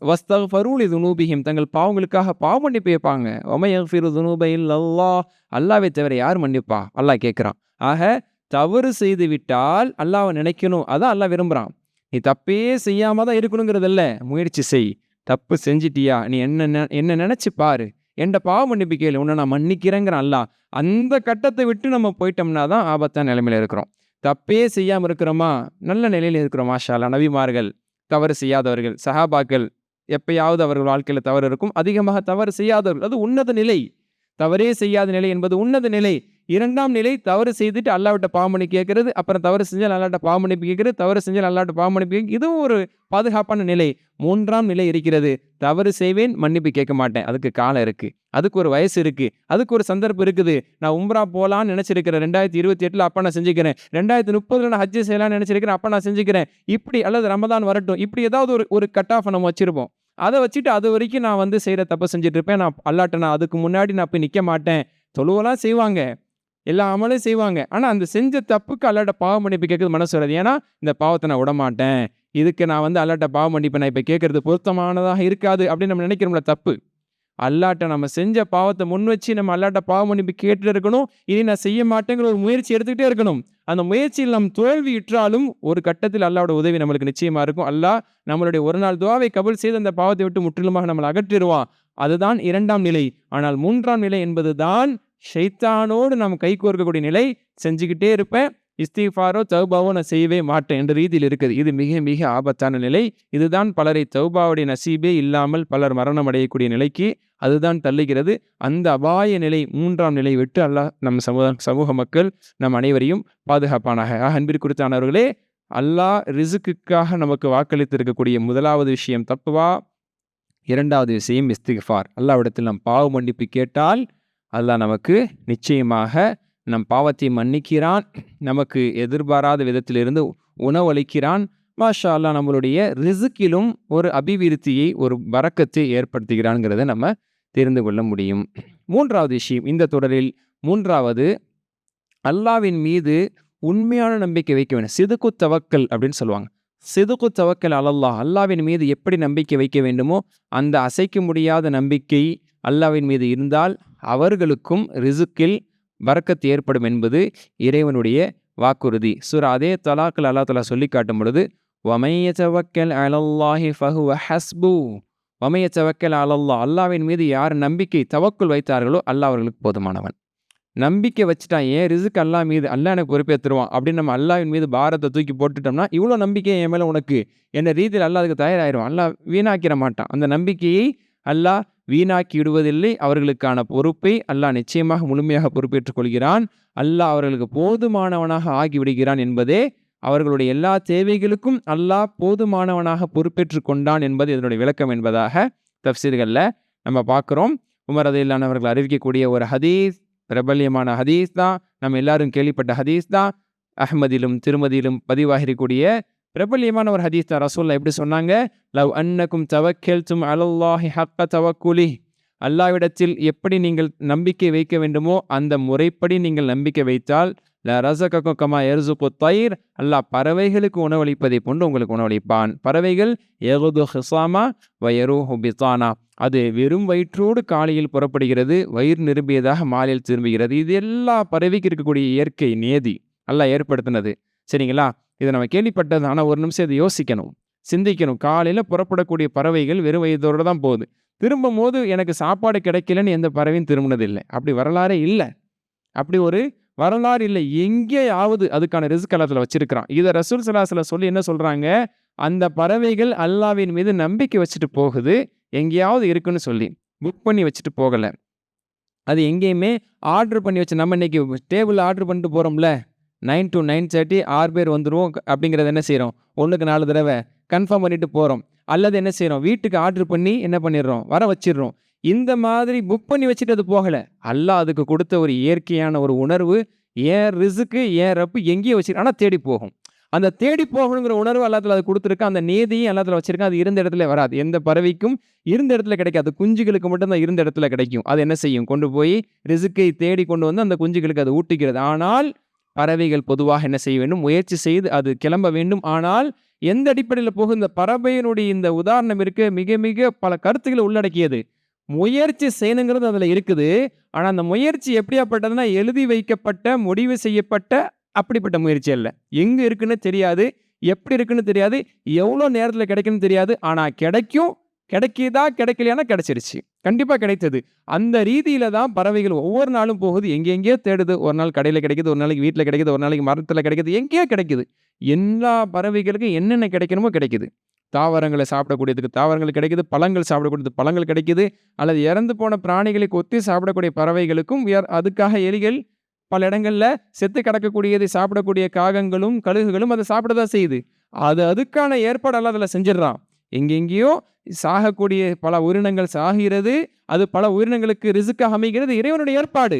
S2: வஸ்தக்ஃபரு லிதுனூபிஹிம், தங்கள் பாவங்களுக்காக பாவ மன்னிப்பு கேட்பாங்க. வமை யக்ஃபிரு ஸுனூப இல்லல்லாஹ், அல்லாஹ்வை தவிர யார் மன்னிப்பா? அல்லாஹ் கேட்குறான். ஆக தவறு செய்து விட்டால் அல்லாஹ்வை நினைக்கணும். அதான் அல்லாஹ் விரும்புகிறான். நீ தப்பே செய்யாமல் தான் இருக்கணுங்கிறதல்ல, முயற்சி செய். தப்பு செஞ்சிட்டியா, நீ என்ன நினச்சி பாரு, என்கிட்ட பாவ மன்னிப்பு கேளு, உன்னை நான் மன்னிக்கிறேங்கிறான் அல்லாஹ். அந்த கட்டத்தை விட்டு நம்ம போயிட்டோம்னா தான் ஆபத்தான நிலைமையில் இருக்கிறோம். தப்பே செய்யாமல் இருக்கிறோமா, நல்ல நிலையில் இருக்கிறோம். மாஷா அல்லாஹ். நபிமார்கள் தவறு செய்யாதவர்கள், சஹாபாக்கள் எப்பயாவது அவர்கள் வாழ்க்கையில் தவறு இருக்கும். அதிகமாக தவறு செய்யாதவர்கள், அது உன்னத நிலை. தவறே செய்யாத நிலை என்பது உன்னத நிலை. இரண்டாம் நிலை, தவறு செய்துட்டு அல்லாஹ்விட்ட பாவ மன்னிப்பு கேட்கறது. அப்புறம் தவறு செஞ்சால் அல்லாஹ்விட்ட பாவ மன்னிப்பு கேட்கறது. தவறு செஞ்சால் அல்லாஹ்விட்ட பாவ மன்னிப்பு கேட்க, இதுவும் ஒரு பாதுகாப்பான நிலை. மூன்றாம் நிலை இருக்கிறது, தவறு செய்வேன், மன்னிப்பு கேட்க மாட்டேன். அதுக்கு காலம் இருக்குது, அதுக்கு ஒரு வயசு இருக்குது, அதுக்கு ஒரு சந்தர்ப்பம் இருக்குது. நான் உம்ரா போகலான்னு நினச்சிருக்கிறேன் 2028, அப்போ நான் செஞ்சுக்கிறேன். 2030 நான் ஹஜ்ஜு செய்யலாம்னு நினச்சிருக்கிறேன், அப்போ நான் செஞ்சுக்கிறேன். இப்படி, அல்லது ரமதான் வரட்டும், இப்படி ஏதாவது ஒரு கட் ஆஃப் நம்ம வச்சுருப்போம். அதை வச்சுட்டு அது வரைக்கும் நான் செய்கிற தப்பை செஞ்சுட்டு இருப்பேன். நான் அல்லாட்ட அதுக்கு முன்னாடி நான் போய் நிற்க மாட்டேன். தொழுவெல்லாம் செய்வாங்க, எல்லா அமலும் செய்வாங்க. ஆனால் அந்த செஞ்ச தப்புக்கு அல்லாட்ட பாவ மன்னிப்பு கேட்கறது மனசு வராது. ஏன்னா இந்த பாவத்தை நான் விடமாட்டேன், இதுக்கு நான் அல்லாட்ட பாவ மன்னிப்பு நான் இப்போ கேட்கறது பொருத்தமானதாக இருக்காது அப்படின்னு நம்ம நினைக்கிறோம்ல, தப்பு. அல்லாட்ட நம்ம செஞ்ச பாவத்தை முன் வச்சு நம்ம அல்லாட்ட பாவ மன்னிப்பு கேட்டு இருக்கணும். இனி நான் செய்ய மாட்டேங்கிற ஒரு முயற்சி எடுத்துக்கிட்டே இருக்கணும். அந்த முயற்சியில் நம் தோல்வியுற்றாலும் ஒரு கட்டத்தில் அல்லாஹ்வோட உதவி நம்மளுக்கு நிச்சயமா இருக்கும். அல்லாஹ் நம்மளுடைய ஒரு நாள் துஆவை கபூல் செய்து அந்த பாவத்தை விட்டு முற்றிலுமாக நம்மளை அகற்றிடுவான். அதுதான் இரண்டாம் நிலை. ஆனால் மூன்றாம் நிலை என்பது தான் ஷைத்தானோடு நாம் கைகோர்க்கக்கூடிய நிலை. செஞ்சுக்கிட்டே இருப்பேன், இஸ்திக்ஃபாரோ தௌபாவோ நான் செய்யவே மாட்டேன் என்ற ரீதியில் இருக்குது. இது மிக மிக ஆபத்தான நிலை. இதுதான் பலரை தௌபாவுடைய நசீபே இல்லாமல் பலர் மரணம் அடையக்கூடிய நிலைக்கு அதுதான் தள்ளுகிறது. அந்த அபாய நிலை, மூன்றாம் நிலை விட்டு அல்லாஹ் நம் சமூக மக்கள் நம் அனைவரையும் பாதுகாப்பானாக. அன்பிற்குரித்தானவர்களே, அல்லாஹ் ரிசுக்குக்காக நமக்கு வாக்களித்து இருக்கக்கூடிய முதலாவது விஷயம் தக்வா, இரண்டாவது விஷயம் இஸ்திக்ஃபார். அல்லாஹ்விடத்தில் நாம் பாவ மன்னிப்பு கேட்டால் அல்லாஹ் நமக்கு நிச்சயமாக நம் பாவத்தை மன்னிக்கிறான், நமக்கு எதிர்பாராத விதத்திலிருந்து உணவளிக்கிறான். மாஷா அல்லாஹ் நம்மளுடைய ரிசுக்கிலும் ஒரு அபிவிருத்தியை, ஒரு பரக்கத்தை ஏற்படுத்துகிறான்ங்கிறத நம்ம தெரிந்து கொள்ள முடியும். மூன்றாவது விஷயம் இந்த தொடரில், மூன்றாவது அல்லாஹ்வின் மீது உண்மையான நம்பிக்கை வைக்க வேண்டும். சிதுக்கு தவக்கல் அப்படின்னு சொல்லுவாங்க. சிதுகு தவக்கல் அலல்லாஹ், அல்லாவின் மீது எப்படி நம்பிக்கை வைக்க வேண்டுமோ அந்த அசைக்க முடியாத நம்பிக்கை அல்லாவின் மீது இருந்தால் அவர்களுக்கும் ரிசுக்கில் பரக்கத் ஏற்படும் என்பது இறைவனுடைய வாக்குறுதி. சூரா அதே தலாக்கில் அல்லாஹ் தஆலா சொல்லி காட்டும் பொழுது, வமன் யதவக்கல் அலல்லாஹி ஃபஹுவ ஹஸ்பு, வமன் யதவக்கல் அலல்லாஹ், அல்லாவின் மீது யார் நம்பிக்கை தவக்குல் வைத்தார்களோ அல்லாஹ் அவர்களுக்கு போதுமானவன். நம்பிக்கை வச்சுட்டான், ஏன் ரிசுக் அல்லாஹ் மீது, அல்லாஹ் எனக்கு பொறுப்பேற்றுருவான் அப்படின்னு நம்ம அல்லாஹ்வின் மீது பாரத்தை தூக்கி போட்டுட்டோம்னா, இவ்வளோ நம்பிக்கை என் மேலே உனக்கு என்ற ரீதியில் அல்லாஹ் அதுக்கு தயாராகிடுவான். அல்லாஹ் வீணாக்கிட மாட்டான். அந்த நம்பிக்கையை அல்லாஹ் வீணாக்கி விடுவதில்லை. அவர்களுக்கான பொறுப்பை அல்லாஹ் நிச்சயமாக முழுமையாக பொறுப்பேற்றுக் கொள்கிறான். அல்லாஹ் அவர்களுக்கு போதுமானவனாக ஆகிவிடுகிறான் என்பதே அவர்களுடைய எல்லா தேவைகளுக்கும் அல்லாஹ் போதுமானவனாக பொறுப்பேற்றுக் கொண்டான் என்பது இதனுடைய விளக்கம் என்பதாக தஃப்சீர்களில் நம்ம பார்க்குறோம். உமர் ரலியல்லாஹு அவர்கள் அறிவிக்கக்கூடிய ஒரு ஹதீஸ், பிரபல்யமான ஹதீஸ் தான், நம்ம எல்லாரும் கேள்விப்பட்ட ஹதீஸ் தான், அஹ்மதிலும் திருமதியிலும் பதிவாகிருக்கக்கூடிய பிரபல்யமான ஒரு ஹதீஸ் தான். ரசூலுல்லாஹ் எப்படி சொன்னாங்க, லவ் அன்னக்கும் தவக்கல்தும் அலல்லாஹி ஹக்க தவக்குலி, அல்லாஹ்விடத்தில் எப்படி நீங்கள் நம்பிக்கை வைக்க வேண்டுமோ அந்த முறைப்படி நீங்கள் நம்பிக்கை வைத்தால், ல ரஸகக்கும் கமா யர்ஸுகு தைர், அல்லாஹ் பறவைகளுக்கு உணவளிப்பதை போன்று உங்களுக்கு உணவளிப்பான். பறவைகள் யகுது ஹிசாமா வ யரூஹு பிதானா, அது வெறும் வயிற்றோடு காலையில் புறப்படுகிறது, வயிறு நிரம்பியதாக மாலையில் திரும்புகிறது. இது எல்லா பறவைக்கு இருக்கக்கூடிய இயற்கை நியதி அல்லாஹ் ஏற்படுத்தினது. சரிங்களா? இதை நம்ம கேள்விப்பட்டது. ஆனால் ஒரு நிமிஷம் இதை யோசிக்கணும், சிந்திக்கணும். காலையில் புறப்படக்கூடிய பறவைகள் வெறும் வயதோடு தான் போகுது. திரும்பும் போது எனக்கு சாப்பாடு கிடைக்கலன்னு எந்த பறவையும் திரும்பினதில்லை. அப்படி வரலாறே இல்லை. அப்படி ஒரு வரலாறு இல்லை. எங்கேயாவது அதுக்கான ரிஸ்க் காலத்தில் வச்சிருக்கிறான். இதை ரசூல் ஸல்லல்லாஹு அலைஹி வஸல்லம் சொல்லி என்ன சொல்கிறாங்க, அந்த பறவைகள் அல்லாஹ்வின் மீது நம்பிக்கை வச்சுட்டு போகுது, எங்கேயாவது இருக்குன்னு சொல்லி புக் பண்ணி வச்சுட்டு போகலை. அது எங்கேயுமே ஆர்டர் பண்ணி வச்சு, நம்ம இன்னைக்கு டேபிள் ஆர்டர் பண்ணிட்டு போகிறோம்ல, 9 to 9:30 6 பேர் வந்துடுவோம் அப்படிங்கிறத என்ன செய்கிறோம், 1க்கு 4 தடவை கன்ஃபார்ம் பண்ணிட்டு போகிறோம். அல்லது என்ன செய்கிறோம், வீட்டுக்கு ஆர்டர் பண்ணி என்ன பண்ணிடுறோம், வர வச்சிடுறோம். இந்த மாதிரி புக் பண்ணி வச்சுட்டு அது போகலை. அல்லாஹ் அதுக்கு கொடுத்த ஒரு இயற்கையான ஒரு உணர்வு, ஏன் ரிசுக்கு ஏன் ரப்பு எங்கேயோ வச்சிருக்கு, ஆனால் தேடி போகும். அந்த தேடி போகணுங்கிற உணர்வு அல்லாஹ் அது கொடுத்துருக்க, அந்த நீதியும் அல்லாஹ் வச்சிருக்கேன். அது இருந்த இடத்துல வராது, எந்த பறவைக்கும் இருந்த இடத்துல கிடைக்காது. குஞ்சுகளுக்கு மட்டும்தான் இருந்த இடத்துல கிடைக்கும். அது என்ன செய்யும், கொண்டு போய் ரிசுக்கை தேடி கொண்டு வந்து அந்த குஞ்சுகளுக்கு அது ஊட்டுகிறது. ஆனால் பறவைகள் பொதுவாக என்ன செய்ய வேண்டும், முயற்சி செய்து அது கிளம்ப வேண்டும். ஆனால் எந்த அடிப்படையில் போகும், இந்த பறவையினுடைய இந்த உதாரணம் இருக்க மிக மிக பல கருத்துக்களை உள்ளடக்கியது. முயற்சி செய்யணுங்கிறது அதில் இருக்குது. ஆனால் அந்த முயற்சி எப்படியாப்பட்டதுன்னா, எழுதி வைக்கப்பட்ட முடிவு செய்யப்பட்ட அப்படிப்பட்ட முயற்சி அல்ல. எங்கே இருக்குன்னு தெரியாது, எப்படி இருக்குன்னு தெரியாது, எவ்வளோ நேரத்தில் கிடைக்குன்னு தெரியாது. ஆனால் கிடைக்கும், கிடைக்கிதா கிடைக்கலையானா கிடைச்சிருச்சு, கண்டிப்பாக கிடைத்தது. அந்த ரீதியில தான் பறவைகள் ஒவ்வொரு நாளும் போகுது, எங்கெங்கேயோ தேடுது. ஒரு நாள் கடையில் கிடைக்குது, ஒரு நாளைக்கு வீட்டில் கிடைக்குது, ஒரு நாளைக்கு மரத்தில் கிடைக்குது, எங்கேயோ கிடைக்குது. எல்லா பறவைகளுக்கும் என்னென்ன கிடைக்கணுமோ கிடைக்குது. தாவரங்களை சாப்பிடக்கூடியதுக்கு தாவரங்கள் கிடைக்குது, பழங்கள் சாப்பிடக்கூடியது பழங்கள் கிடைக்குது. அல்லது இறந்து போன பிராணிகளை கொத்தி சாப்பிடக்கூடிய பறவைகளுக்கும் அதுக்காக எலிகள் பல இடங்களில் செத்து கிடக்கக்கூடியதை சாப்பிடக்கூடிய காகங்களும் கழுகுகளும் அதை சாப்பிடதான் செய்யுது. அதுக்கான ஏற்பாடு எல்லாம் அதில் செஞ்சிடறான். எங்கெங்கேயோ சாகக்கூடிய பல உயிரினங்கள் சாகிறது, அது பல உயிரினங்களுக்கு ரிசுக்காக அமைகிறது, இறைவனுடைய ஏற்பாடு.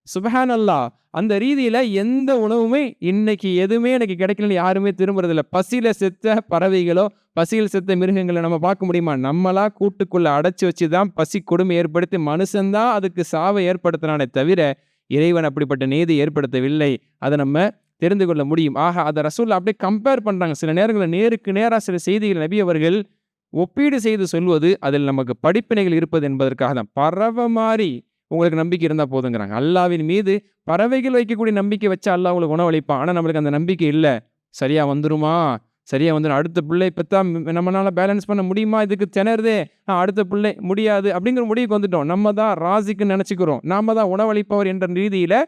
S2: சுப்ஹான் அல்லாஹ். அந்த ரீதியில் எந்த உணவுமே இன்னைக்கு எதுவுமே எனக்கு கிடைக்கலன்னு யாருமே திரும்புறதில்லை. பசியில் செத்த பறவைகளோ பசியில் செத்த மிருகங்களை நம்ம பார்க்க முடியுமா? நம்மளா கூட்டுக்குள்ளே அடைச்சி வச்சு தான் பசி கொடுமை ஏற்படுத்தி மனுஷன்தான் அதுக்கு சாவை ஏற்படுத்தினானே தவிர இறைவன் அப்படிப்பட்ட நீதி ஏற்படுத்தவில்லை. அதை நம்ம தெரிந்து கொள்ள முடியும். ஆக அதை ரசூல் அப்படியே கம்பேர் பண்ணுறாங்க. சில நேரங்களில் நேருக்கு நேராக சில செய்திகள் நபி அவர்கள் ஒப்பீடு செய்து சொல்வது அதில் நமக்கு படிப்பினைகள் இருப்பது என்பதற்காக தான். பறவை மாதிரி உங்களுக்கு நம்பிக்கை இருந்தால் போதுங்கிறாங்க. அல்லாவின் மீது பறவைகள் வைக்கக்கூடிய நம்பிக்கை வச்சா அல்லாஹ் உங்களுக்கு உணவளிப்பான். ஆனால் நம்மளுக்கு அந்த நம்பிக்கை இல்லை. சரியாக வந்துருமா, சரியாக வந்துடும், அடுத்த பிள்ளை பெற்றா நம்மளால் பேலன்ஸ் பண்ண முடியுமா, இதுக்கு திணறுதே, அடுத்த பிள்ளை முடியாது அப்படிங்கிற முடிவுக்கு வந்துட்டோம். நம்ம தான் ராசிக்குன்னு நினச்சிக்கிறோம், நாம தான் உணவளிப்பவர் என்ற ரீதியில்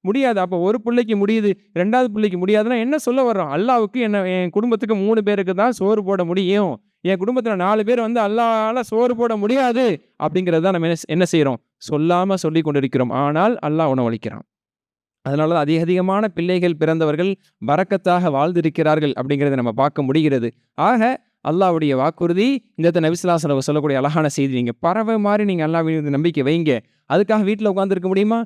S2: முடியாது. அப்போ ஒரு பிள்ளைக்கு முடியுது, 2வது பிள்ளைக்கு முடியாதுன்னா என்ன சொல்ல வர்றோம்? அல்லாவுக்கு என் குடும்பத்துக்கு 3 பேருக்கு தான் சோறு போட முடியும், என் குடும்பத்தில் 4 பேர் வந்து அல்லாஹ்வால சோறு போட முடியாது அப்படிங்கிறது தான் நம்ம என்ன செய்கிறோம், சொல்லாமல் சொல்லி கொண்டிருக்கிறோம். ஆனால் அல்லாஹ் உணவளிக்கிறான். அதனால தான் அதிகமான பிள்ளைகள் பிறந்தவர்கள் பரக்கத்தாக வாழ்ந்திருக்கிறார்கள் அப்படிங்கிறத நம்ம பார்க்க முடிகிறது. ஆக அல்லாஹ்வுடைய வாக்குறுதி, இந்த நபி ஸல்லல்லாஹு அலைஹி வஸல்லம் சொல்லக்கூடிய அழகான செய்தி. நீங்கள் பறவை மாதிரி நீங்கள் அல்லாஹ்வின் நம்பிக்கை வைங்க. அதுக்காக வீட்டில் உட்காந்துருக்க முடியுமா?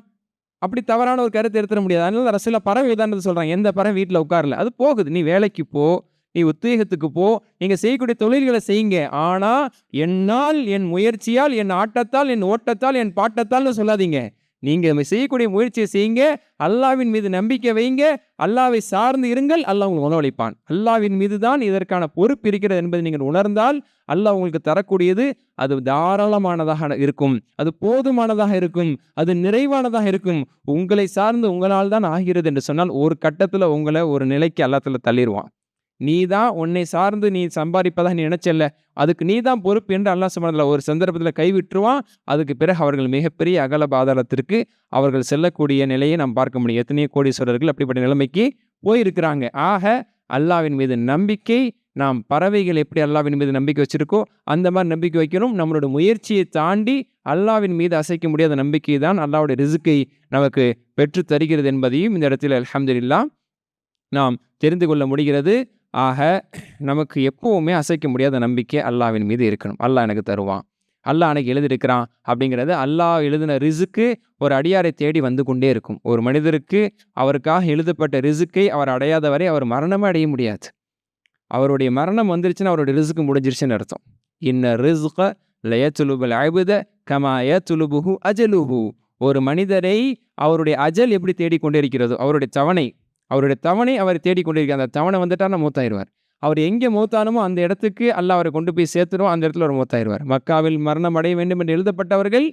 S2: அப்படி தவறான ஒரு கருத்தை எடுத்துட முடியாது. அதனால ரசூலுல்லாஹ் பறவை தான் சொல்கிறாங்க. எந்த பறவை வீட்டில் உட்காரல, அது போகுது. நீ வேலைக்கு போ, நீ உத்வேகத்துக்கு போ, நீங்கள் செய்யக்கூடிய தொழில்களை செய்யுங்க. ஆனால் என்னால், என் முயற்சியால், என் ஆட்டத்தால், என் ஓட்டத்தால், என் பாட்டத்தால்னு சொல்லாதீங்க. நீங்க செய்யக்கூடிய முயற்சியை செய்யுங்க, அல்லாஹ்வின் மீது நம்பிக்கை வைங்க, அல்லாஹ்வை சார்ந்து இருங்கள், அல்லாஹ் உங்களுக்கு உணவளிப்பான். அல்லாஹ்வின் மீது தான் இதற்கான பொறுப்பு இருக்கிறது என்பதை நீங்கள் உணர்ந்தால் அல்லாஹ் உங்களுக்கு தரக்கூடியது அது தாராளமானதாக இருக்கும், அது போதுமானதாக இருக்கும், அது நிறைவானதாக இருக்கும். உங்களை சார்ந்து உங்களால் தான் ஆகிறது என்று சொன்னால் ஒரு கட்டத்துல உங்களை ஒரு நிலைக்கு அல்லாஹ் தள்ளிடுவான். நீ தான் உன்னை சார்ந்து நீ சம்பாதிப்பதாக நீ நினைச்சல்ல, அதுக்கு நீ தான் பொறுப்பு என்று அல்லாஹ் சுப்ஹானஹு வ தஆலா ஒரு சந்தர்ப்பத்தில் கைவிட்டுருவான். அதுக்கு பிறகு அவர்கள் மிகப்பெரிய அகல பாதாளத்திற்கு அவர்கள் செல்லக்கூடிய நிலையை நாம் பார்க்க முடியும். எத்தனையோ கோடீஸ்வரர்கள் அப்படிப்பட்ட நிலைமைக்கு போயிருக்கிறாங்க. ஆக அல்லாஹ்வின் மீது நம்பிக்கை, நாம் பறவைகள் எப்படி அல்லாஹ்வின் மீது நம்பிக்கை வச்சிருக்கோ அந்த மாதிரி நம்பிக்கை வைக்கணும். நம்மளோட முயற்சியை தாண்டி அல்லாஹ்வின் மீது அசைக்க முடியாத நம்பிக்கை தான் அல்லாஹ்வுடைய ரிஸ்கை நமக்கு பெற்று தருகிறது என்பதையும் இந்த இடத்தில் அல்ஹம்துலில்லாஹ் நாம் தெரிந்து கொள்ள முடிகிறது. ஆக நமக்கு எப்பவுமே அசைக்க முடியாத நம்பிக்கை அல்லாஹ்வின் மீது இருக்கணும். அல்லாஹ் எனக்கு தருவான், அல்லாஹ் எனக்கு எழுதியிருக்கிறான் அப்படிங்கிறது, அல்லாஹ் எழுதின ரிஸ்க்கு ஒரு அடியாரை தேடி வந்து கொண்டே இருக்கும். ஒரு மனிதருக்கு அவருக்காக எழுதப்பட்ட ரிஸ்க்கை அவர் அடையாத வரை அவர் மரணமே அடைய முடியாது. அவருடைய மரணம் வந்துருச்சுன்னா அவருடைய ரிஸ்க்கு முடிஞ்சிருச்சுன்னு அர்த்தம். இன்ன ரிஸ்க லயத்லுபுல் அப்த கமா யத்லுபுஹு அஜலுஹு. ஒரு மனிதரை அவருடைய அஜல் எப்படி தேடிக்கொண்டே இருக்கிறதோ, அவருடைய தவணை அவரை தேடிக்கொண்டிருக்கிறார். அந்த தவணை வந்துட்டார்னா மூத்தாயிருவார். அவர் எங்கே மூத்தானுமோ அந்த இடத்துக்கு அல்லாஹ் அவரை கொண்டு போய் சேர்த்துரும், அந்த இடத்துல அவர் மூத்தாயிருவார். மக்காவில் மரணம் அடைய வேண்டும் என்று எழுதப்பட்டவர்கள்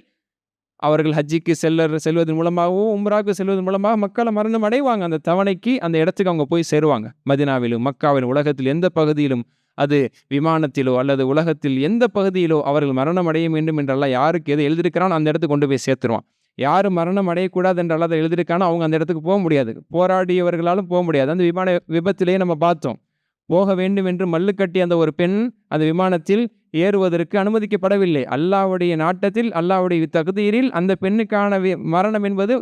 S2: அவர்கள் ஹஜ்ஜிக்கு செல்வதன் மூலமாகவும் உம்ராவுக்கு செல்வதன் மூலமாக மக்களை மரணம் அடைவாங்க. அந்த தவணைக்கு அந்த இடத்துக்கு அவங்க போய் சேருவாங்க. மதினாவிலும் மக்காவிலும் உலகத்தில் எந்த பகுதியிலும், அது விமானத்திலோ அல்லது உலகத்தில் எந்த பகுதியிலோ அவர்கள் மரணம் அடைய வேண்டும் என்றெல்லாம் யாருக்கு எது எழுதியிருக்கிறானோ அந்த இடத்துக்கு கொண்டு போய் சேர்த்துருவான். யார் மரணம் அடையக்கூடாது என்றெல்லாம் அதை எழுதியிருக்கானோ அவங்க அந்த இடத்துக்கு போக முடியாது, போராடியவர்களாலும் போக முடியாது. அந்த விமான விபத்திலேயே நம்ம பார்த்தோம். போக வேண்டும் என்று மல்லு கட்டி அந்த ஒரு பெண் அந்த விமானத்தில் ஏறுவதற்கு அனுமதிக்கப்படவில்லை. அல்லாஹ்வுடைய நாட்டத்தில், அல்லாஹ்வுடைய தக்தீரில் அந்த பெண்ணுக்கான மரணம் என்பது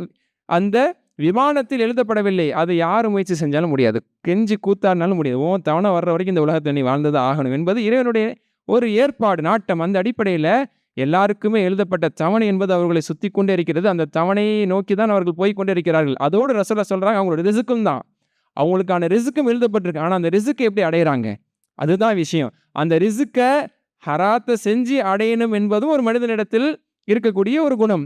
S2: அந்த விமானத்தில் எழுதப்படவில்லை. அதை யார் முயற்சி செஞ்சாலும் முடியாது, கெஞ்சி கூத்தாடினாலும் முடியாது. தவணை வர்ற வரைக்கும் இந்த உலகத்தில் நீ வாழ்ந்தது ஆகணும் என்பது இறைவனுடைய ஒரு ஏற்பாடு, நாட்டம். அந்த அடிப்படையில் எல்லாருக்குமே எழுதப்பட்ட தவணை என்பது அவர்களை சுற்றி கொண்டே இருக்கிறது. அந்த தவணையை நோக்கி தான் அவர்கள் போய்கொண்டே இருக்கிறார்கள். அதோடு ரசூலுல்லாஹ் சொல்கிறாங்க, அவங்களோட ரிஸ்க்கும் தான், அவங்களுக்கான ரிஸ்க்கும் எழுதப்பட்டிருக்கு. ஆனால் அந்த ரிஸ்க்கை எப்படி அடைகிறாங்க, அதுதான் விஷயம். அந்த ரிஸ்க்கை ஹராத்தை செஞ்சு அடையணும் என்பதும் ஒரு மனிதனிடத்தில் இருக்கக்கூடிய ஒரு குணம்.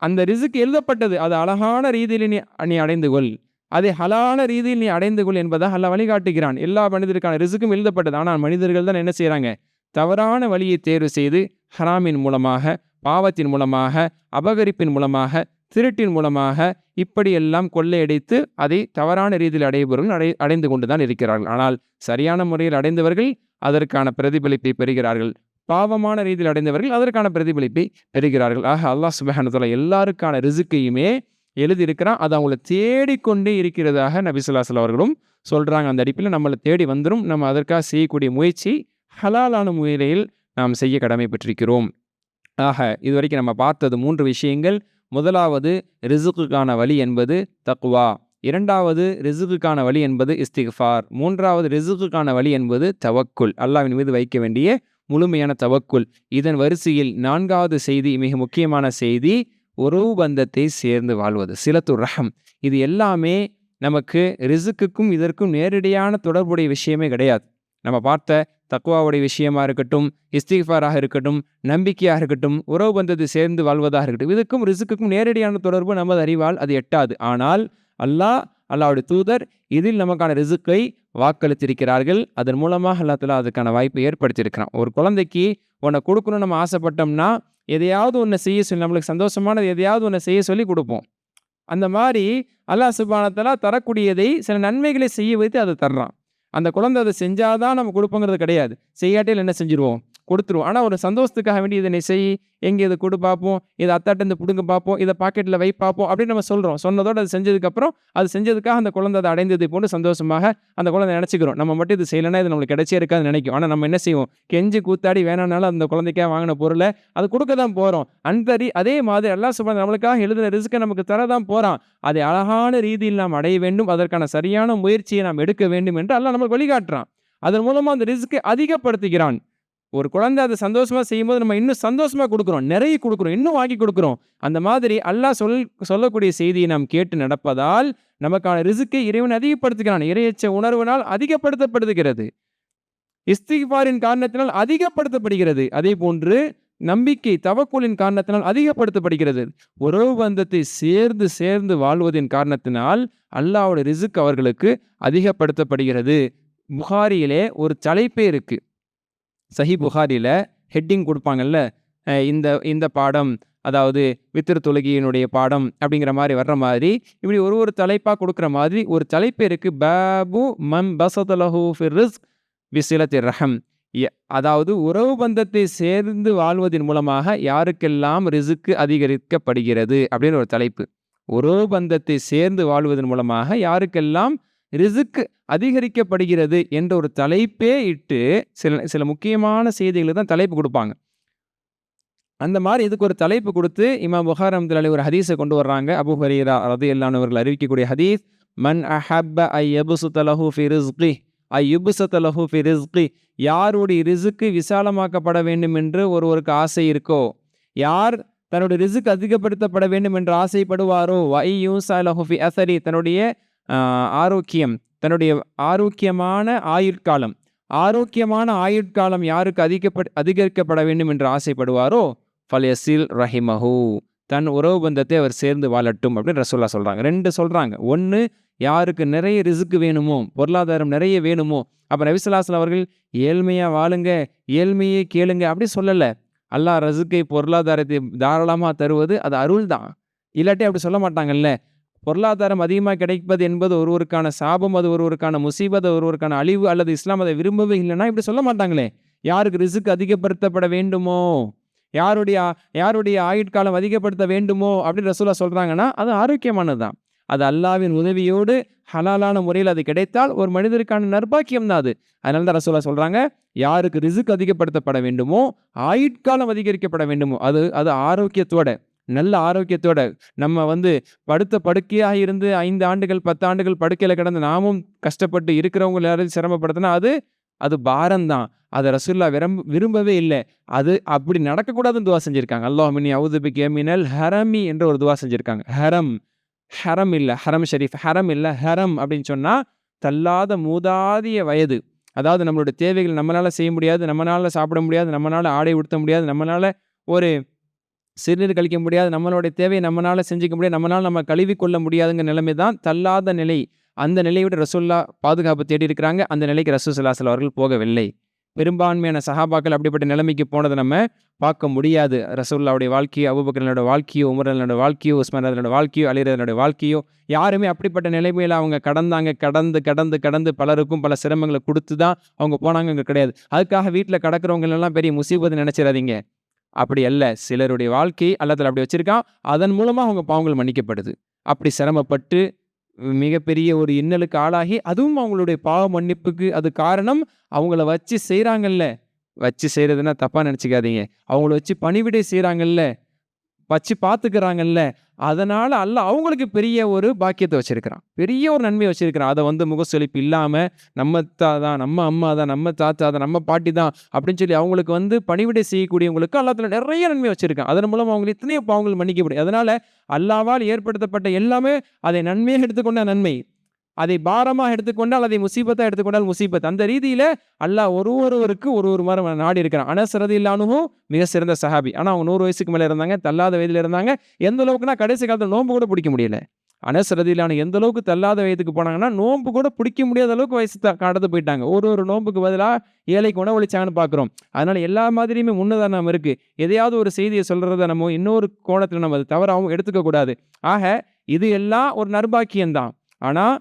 S2: அந்த ரிஸ்க் எழுதப்பட்டது, அது அழகான ரீதியில் நீ அடைந்து கொள், அதை ஹலான ரீதியில் நீ அடைந்து கொள் என்பதாக அல்லாஹ் வழிகாட்டுகிறான். எல்லா மனிதருக்கான ரிஸ்க்கும் எழுதப்பட்டது. ஆனால் மனிதர்கள் தான் என்ன செய்கிறாங்க, தவறான வழியை தேர்வு செய்து ஹராமின் மூலமாக, பாவத்தின் மூலமாக, அபகரிப்பின் மூலமாக, திருட்டின் மூலமாக இப்படியெல்லாம் கொள்ளையடித்து அதை தவறான ரீதியில் அடைபவர்கள் அடைந்து கொண்டு தான் இருக்கிறார்கள். ஆனால் சரியான முறையில் அடைந்தவர்கள் அதற்கான பிரதிபலிப்பை பெறுகிறார்கள். பாவமான ரீதியில் அடைந்தவர்கள் அதற்கான பிரதிபலிப்பை பெறுகிறார்கள். ஆக அல்லாஹ் சுப்ஹானஹு வ தஆலா எல்லாருக்கான ரிஸ்க்கையுமே எழுதியிருக்கிறான். அது அவங்கள தேடிக்கொண்டே இருக்கிறதாக நபி ஸல்லல்லாஹு அலைஹி வஸல்லம் அவர்களும் சொல்கிறாங்க. அந்த அடிப்படையில் நம்மளை தேடி வந்துடும். நம்ம அதற்காக செய்யக்கூடிய முயற்சி ஹலாலான முறையில் நாம் செய்ய கடமைப்பட்டிருக்கிறோம். ஆக இதுவரைக்கும் நம்ம பார்த்தது 3 விஷயங்கள். முதலாவது ரிஸ்க்குக்கான வழி என்பது தக்வா, இரண்டாவது ரிஸ்க்குக்கான வழி என்பது இஸ்திக்ஃபார், மூன்றாவது ரிஸ்க்குக்கான வழி என்பது தவக்குல், அல்லாஹ்வின் மீது வைக்க வேண்டிய முழுமையான தவக்குல். இதன் வரிசையில் 4வது செய்தி, மிக முக்கியமான செய்தி, உறவு பந்தத்தை சேர்ந்து வாழ்வது, சிலத்துர் ரஹம். இது எல்லாமே நமக்கு ரிஸ்க்குக்கும் இதற்கும் நேரடியான தொடர்புடைய விஷயமே கிடையாது. நம்ம பார்த்த தக்வாவுடைய விஷயமா இருக்கட்டும், இஸ்திக்ஃபாராக இருக்கட்டும், நம்பிக்கையாக இருக்கட்டும், உறவு பந்தத்தை சேர்ந்து வாழ்வதாக இருக்கட்டும், இதுக்கும் ரிஸ்க்குக்கும் நேரடியான தொடர்பு நமது அறிவால் அது எட்டாது. ஆனால் அல்லாஹ்வுடைய தூதர் இதில் நமக்கான ரிஸ்க்கை வாக்களித்திருக்கிறார்கள். அதன் மூலமாக அல்லாஹ் தஆலா அதுக்கான வாய்ப்பை ஏற்படுத்தியிருக்கிறான். ஒரு குழந்தைக்கு ஒன்றை கொடுக்கணும்னு நம்ம ஆசைப்பட்டோம்னா எதையாவது ஒன்று செய்ய சொல்லி, நம்மளுக்கு சந்தோஷமானது எதையாவது ஒன்று செய்ய சொல்லி கொடுப்போம். அந்த மாதிரி அல்லாஹ் சுப்ஹானஹு வ தஆலா தரக்கூடியதை சில நன்மைகளை செய்ய வைத்து அதை தர்றான். அந்த குழந்தை அதை செஞ்சாதான் நம்ம கொடுப்போங்கிறது கிடையாது. செய்யாட்டில் என்ன செஞ்சிருவோம், கொடுத்துருவோம். ஆனால் ஒரு சந்தோஷத்துக்காக வேண்டி இதனை செய், எங்கே இதை கொடு பார்ப்போம், இதை அத்தாட்டேருந்து பிடுங்க பார்ப்போம், இதை பாக்கெட்டில் வை பார்ப்போம் அப்படின்னு நம்ம சொல்கிறோம். சொன்னதோடு அது செஞ்சதுக்கப்புறம் அது செஞ்சதுக்காக அந்த குழந்தை அதை அடைந்ததை போன்று சந்தோஷமாக அந்த குழந்தை நினச்சிக்கிறோம். நம்ம மட்டும் இது செய்யலைன்னா இது நம்மளுக்கு கிடைச்சே இருக்காதுன்னு நினைக்கும். ஆனால் நம்ம என்ன செய்வோம், கெஞ்சி கூத்தாடி வேணானாலும் அந்த குழந்தைக்காக வாங்கின பொருளை அது கொடுக்க தான் போகிறோம். அதே மாதிரி அல்லாஹ் சுப்ஹானஹு நம்மளுக்காக எழுதின ரிஸ்க்கை நமக்கு தரதான் போகிறான். அதை அழகான ரீதியில் நாம் அடைய வேண்டும், அதற்கான சரியான முயற்சியை நாம் எடுக்க வேண்டும் என்று அல்லாஹ் நமக்கு வழிகாட்டுறான். அதன் மூலமாக அந்த ரிஸ்க்கை அதிகப்படுத்துகிறான். ஒரு குழந்தை அதை சந்தோஷமாக செய்யும்போது நம்ம இன்னும் சந்தோஷமாக கொடுக்குறோம், நிறைய கொடுக்குறோம், இன்னும் வாங்கி கொடுக்குறோம். அந்த மாதிரி அல்லாஹ் சொல்லக்கூடிய செய்தியை நாம் கேட்டு நடப்பதால் நமக்கான ரிஸ்க்கை இறைவன் அதிகப்படுத்துகிறான். இறையச்ச உணர்வினால் அதிகப்படுத்தப்படுகிறது, இஸ்திக்ஃபாரின் காரணத்தினால் அதிகப்படுத்தப்படுகிறது. அதே போன்று நம்பிக்கை தவக்குலின் காரணத்தினால் அதிகப்படுத்தப்படுகிறது. உறவு பந்தத்தை சேர்ந்து சேர்ந்து வாழ்வதின் காரணத்தினால் அல்லாஹ்வுடைய ரிஸ்க் அவர்களுக்கு அதிகப்படுத்தப்படுகிறது. புகாரியிலே ஒரு தலைப்பே இருக்கு. சஹி புகாரியில ஹெட்டிங் கொடுப்பாங்கல்ல, இந்த இந்த பாடம், அதாவது வித்ர் தொழுகையினுடைய பாடம் அப்படிங்கிற மாதிரி வர்ற மாதிரி, இப்படி ஒரு ஒரு தலைப்பாக கொடுக்குற மாதிரி ஒரு தலைப்பே இருக்கு. பாபு மம் பசதலஹு ஃபிர் ரிஸ்க் பிசிலத்திர் ரஹம். அதாவது உறவு பந்தத்தை சேர்ந்து வாழ்வதன் மூலமாக யாருக்கெல்லாம் ரிஸ்க் அதிகரிக்கப்படுகிறது அப்படின்னு ஒரு தலைப்பு. உறவு பந்தத்தை சேர்ந்து வாழ்வதன் மூலமாக யாருக்கெல்லாம் ரிஸ்க் அதிகரிக்கப்படுகிறது என்ற ஒரு தலைப்பே இட்டு சில முக்கியமான செய்திகளுக்கு தான் தலைப்பு கொடுப்பாங்க. அந்த மாதிரி இதுக்கு ஒரு தலைப்பு கொடுத்து இமாம் புகாரி ரஹ்மத்துல்லாஹி ஒரு ஹதீஸை கொண்டு வர்றாங்க. அபூ ஹுரைரா ரலியல்லாஹு அன்ஹு அவர்கள் அறிவிக்கக்கூடிய ஹதீஸ், மன் அஹப்ப ஐ யப்சுத லஹு ஃபி ரிஸ்கி ஐ யுப்சத லஹு ஃபி ரிஸ்கி. யாருடைய ரிஸ்க் விசாலமாக்கப்பட வேண்டும் என்று ஒருவருக்கு ஆசை இருக்கோ, யார் தன்னுடைய ரிஸ்க் அதிகப்படுத்தப்பட வேண்டும் என்று ஆசைப்படுவாரோ, வை யூஸா லஹு ஃபி அஸரி, தன்னுடைய ஆரோக்கியம், தன்னுடைய ஆரோக்கியமான ஆயுட்காலம் யாருக்கு அதிகரிக்கப்பட வேண்டும் என்று ஆசைப்படுவாரோ, ஃபல்யஸில் ரஹிமஹு, தன் உறவு பந்தத்தை அவர் சேர்ந்து வாழட்டும் அப்படின்னு ரசூலுல்லாஹ் சொல்றாங்க. 2 சொல்றாங்க. ஒன்று, யாருக்கு நிறைய ரிஸ்க் வேணுமோ, பொருளாதாரம் நிறைய வேணுமோ, அப்போ நபி ஸல்லல்லாஹு அலைஹி வஸல்லம் அவர்கள் ஏழ்மையாக வாழுங்க, ஏழ்மையே கேளுங்க அப்படி சொல்லலை. அல்லாஹ் ரிஸ்கை, பொருளாதாரத்தை தாராளமாக தருவது அது அருள் தான். இல்லாட்டி அப்படி சொல்ல மாட்டாங்கல்ல. பொருளாதாரம் அதிகமாக கிடைப்பது என்பது ஒருவருக்கான சாபம், அது ஒருவருக்கான முசீபத், ஒருவருக்கான அழிவு, அல்லது இஸ்லாம் அதை விரும்பவே இல்லைன்னா இப்படி சொல்ல மாட்டாங்களே. யாருக்கு ரிஸ்க் அதிகப்படுத்தப்பட வேண்டுமோ, யாருடைய ஆயுட்காலம் அதிகப்படுத்த வேண்டுமோ அப்படின்னு ரசூலுல்லாஹ் சொல்றாங்கன்னா அது ஆரோக்கியமானது தான். அது அல்லாஹ்வின் உதவியோடு ஹலாலான முறையில் அது கிடைத்தால் ஒரு மனிதருக்கான நற்பாக்கியம் தான் அது. அதனால தான் ரசூலுல்லாஹ் சொல்றாங்க, யாருக்கு ரிஸ்க் அதிகப்படுத்தப்பட வேண்டுமோ, ஆயுட்காலம் அதிகரிக்கப்பட வேண்டுமோ, அது ஆரோக்கியத்தோட, நல்ல ஆரோக்கியத்தோட, நம்ம படுத்த படுக்கையாக இருந்து 5 ஆண்டுகள் 10 ஆண்டுகள் படுக்கையில் கிடந்து நாமும் கஷ்டப்பட்டு இருக்கிறவங்க யாராவது சிரமப்படுத்தினா அது பாரம்தான். அதை ரசூலுல்லாஹ் விரும்பவே இல்லை. அது அப்படி நடக்கக்கூடாதுன்னு துவா செஞ்சிருக்காங்க. அல்லாஹும்ம இன்னி அஊது பிக மினல் ஹரமி என்ற ஒரு துவா செஞ்சிருக்காங்க. ஹரம் இல்லை, ஹரம் ஷரீஃப், ஹரம் இல்லை, ஹரம் அப்படின்னு சொன்னால் தள்ளாத மூதாதிய வயது. அதாவது நம்மளுடைய தேவைகள் நம்மளால் செய்ய முடியாது, நம்மளால் சாப்பிட முடியாது, நம்மளால் ஆடை உடுத்த முடியாது, நம்மளால் ஒரு சிறுநீர் கழிக்க முடியாது, நம்மளுடைய தேவையை நம்மளால் செஞ்சுக்க முடியாது, நம்மளால் நம்ம கழுவி கொள்ள முடியாதுங்கிற நிலைமை தான் தள்ளாத நிலை. அந்த நிலையை விட ரசூலுல்லாஹ் பாதுகாப்பு தேடி இருக்கிறாங்க. அந்த நிலைக்கு ரசூல் ஸல்லல்லாஹு அலைஹி வஸல்லம் அவர்கள் போகவில்லை. பெரும்பான்மையான சஹாபாக்கள் அப்படிப்பட்ட நிலைமைக்கு போனதை நம்ம பார்க்க முடியாது. ரசூலுல்லாஹ்வுடைய வாழ்க்கையோ, அபூபக்கரோட வாழ்க்கையோ, உமர் ரலியல்லாஹு வாழ்க்கையோ, உஸ்மான் ரலியல்லாஹு வாழ்க்கையோ, அலி ரலியல்லாஹு வாழ்க்கையோ, யாருமே அப்படிப்பட்ட நிலைமையில் அவங்க கடந்து பலருக்கும் பல சிரமங்களை கொடுத்து தான் அவங்க போனாங்க கிடையாது. அதுக்காக வீட்டில் கடக்கிறவங்களெல்லாம் பெரிய முசீபத்து நினைச்சிடாதீங்க. அப்படி அல்ல. சிலருடைய வாழ்க்கை அல்லாஹ் அப்படி வச்சிருக்கான். அதன் மூலமாக அவங்க பாவங்கள் மன்னிக்கப்படுது. அப்படி சிரமப்பட்டு மிகப்பெரிய ஒரு இன்னலுக்கு ஆளாகி, அதுவும் அவங்களுடைய பாவ மன்னிப்புக்கு அது காரணம். அவங்கள வச்சு செய்கிறாங்கல்ல, வச்சு செய்கிறதுனா தப்பாக நினச்சிக்காதீங்க, அவங்கள வச்சு பணிவிடை செய்கிறாங்கல்ல, வச்சு பார்த்துக்கிறாங்கல்ல, அதனால் அல்லாஹ் அவங்களுக்கு பெரிய ஒரு பாக்கியத்தை வச்சுருக்கிறான், பெரிய ஒரு நன்மையை வச்சுருக்கிறான். அதை முகசொலிப்பு இல்லாமல் நம்ம தான், நம்ம அம்மா தான், நம்ம தாத்தா தான், நம்ம பாட்டி தான் அப்படின்னு சொல்லி அவங்களுக்கு பணிவிடை செய்யக்கூடியவங்களுக்கு அல்லாஹ் நிறைய நன்மை வச்சுருக்கான். அதன் மூலம் அவங்களுக்கு எத்தனையோ பாவங்கள் மன்னிக்கப்படும். அதனால் அல்லாஹ்வால் ஏற்படுத்தப்பட்ட எல்லாமே அதை நன்மையாக எடுத்துக்கொண்ட நன்மை, அதை பாரமாக எடுத்துக்கொண்டால் அதை முசீபத்தாக எடுத்துக்கொண்டால் முசீபத். அந்த ரீதியில் அல்லாஹ் ஒருவருக்கு ஒரு மாதிரி நாடி இருக்கிறான். அனஸ் ரலியல்லாஹு அன்ஹு மிக சிறந்த சஹாபி. ஆனால் அவங்க 100 வயசுக்கு மேலே இருந்தாங்க, தள்ளாத வயதில் இருந்தாங்க. எந்த அளவுக்குனா கடைசி காலத்தில் நோன்பு கூட பிடிக்க முடியல. அனஸ் ரலியல்லாஹு அன்ஹு எந்த அளவுக்கு தள்ளாத வயதுக்கு போனாங்கன்னா, நோன்பு கூட பிடிக்க முடியாத அளவுக்கு வயசு கடந்து போயிட்டாங்க. ஒரு நோன்புக்கு பதிலாக ஏழைக்கு உணவளிச்சாங்கன்னு பார்க்குறோம். அதனால் எல்லா மாதிரியுமே முன்னுதாரணம் இருக்குது. எதையாவது ஒரு செய்தியை சொல்கிறத நம்ம இன்னொரு கோணத்தில் நம்ம அது தவறாகவும் எடுத்துக்கக்கூடாது. ஆக இது எல்லாம் ஒரு நற்பாக்கியம்தான். ஆனால்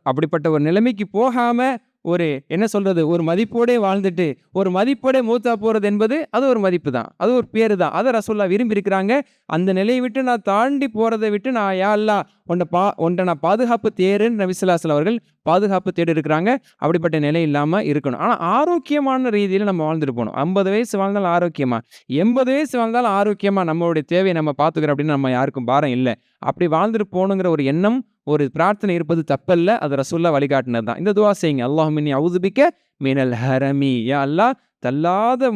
S2: அப்படிப்பட்ட ஒரு நிலைமைக்கு போகாமல் ஒரு மதிப்போடே வாழ்ந்துட்டு ஒரு மதிப்போடே மூத்தா போகிறது என்பது அது ஒரு மதிப்பு தான், அது ஒரு பேரு தான். அதை ரசூலுல்லாஹ் விரும்பி இருக்கிறாங்க. அந்த நிலையை விட்டு நான் தாண்டி போகிறதை விட்டு நான் யா அல்லாஹ் ஒன்றை நான் பாதுகாப்பு தேடுன்னு நபி ஸல்லல்லாஹு அலைஹி வஸல்லம் அவர்கள் பாதுகாப்பு தேடி இருக்கிறாங்க. அப்படிப்பட்ட நிலை இல்லாமல் இருக்கணும். ஆனால் ஆரோக்கியமான ரீதியில் நம்ம வாழ்ந்துட்டு போகணும். 50 வயசு வாழ்ந்தாலும் ஆரோக்கியமாக, 80 வயசு வாழ்ந்தாலும் ஆரோக்கியமாக நம்மளுடைய தேவையை நம்ம பார்த்துக்கிறோம் அப்படின்னு நம்ம யாருக்கும் பாரம் இல்லை. அப்படி வாழ்ந்துட்டு போகணுங்கிற ஒரு எண்ணம், ஒரு பிரார்த்தனை இருப்பது தப்பல்ல. அது ரசூலுல்லாஹ் வழிகாட்டினது தான். இந்த துவா செய்யுங்க. அல்லாஹும்ம இன்னி அஊது பிக மினல் ஹரமி. யா அல்லாஹ், தள்ளாத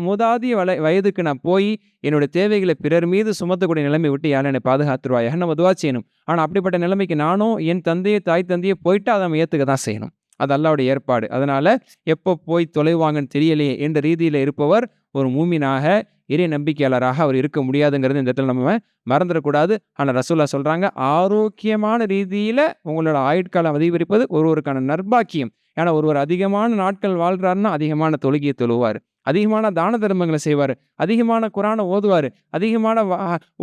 S2: மூதாதிய வயதுக்கு நான் போய் என்னுடைய தேவைகளை பிறர் மீது சுமத்தக்கூடிய நிலைமை விட்டு யாரும் என்னை பாதுகாத்துருவாயாக நம்ம துவா செய்யணும். ஆனால் அப்படிப்பட்ட நிலைமைக்கு நானும் என் தாய் தந்தையை போயிட்டு அதை நம்ம ஏற்றுக்க தான் செய்யணும். அது அல்லாஹ்வுடைய ஏற்பாடு. அதனால் எப்போ போய் தொலைவாங்கன்னு தெரியலையே என்ற ரீதியில் இருப்பவர் ஒரு மூமினாக இறை நம்பிக்கையாளராக அவர் இருக்க முடியாதுங்கிறது இந்த இடத்துல நம்ம மறந்துடக்கூடாது. ஆனால் ரசூலுல்லாஹ் சொல்றாங்க, ஆரோக்கியமான ரீதியில உங்களோட ஆயுட்காலம் அதிகரிப்பது ஒருவருக்கான நற்பாக்கியம். ஏன்னா ஒருவர் அதிகமான நாட்கள் வாழ்றாருன்னா அதிகமான தொழுகையை தொழுவார், அதிகமான தான தர்மங்களை செய்வார், அதிகமான குரானை ஓதுவார், அதிகமான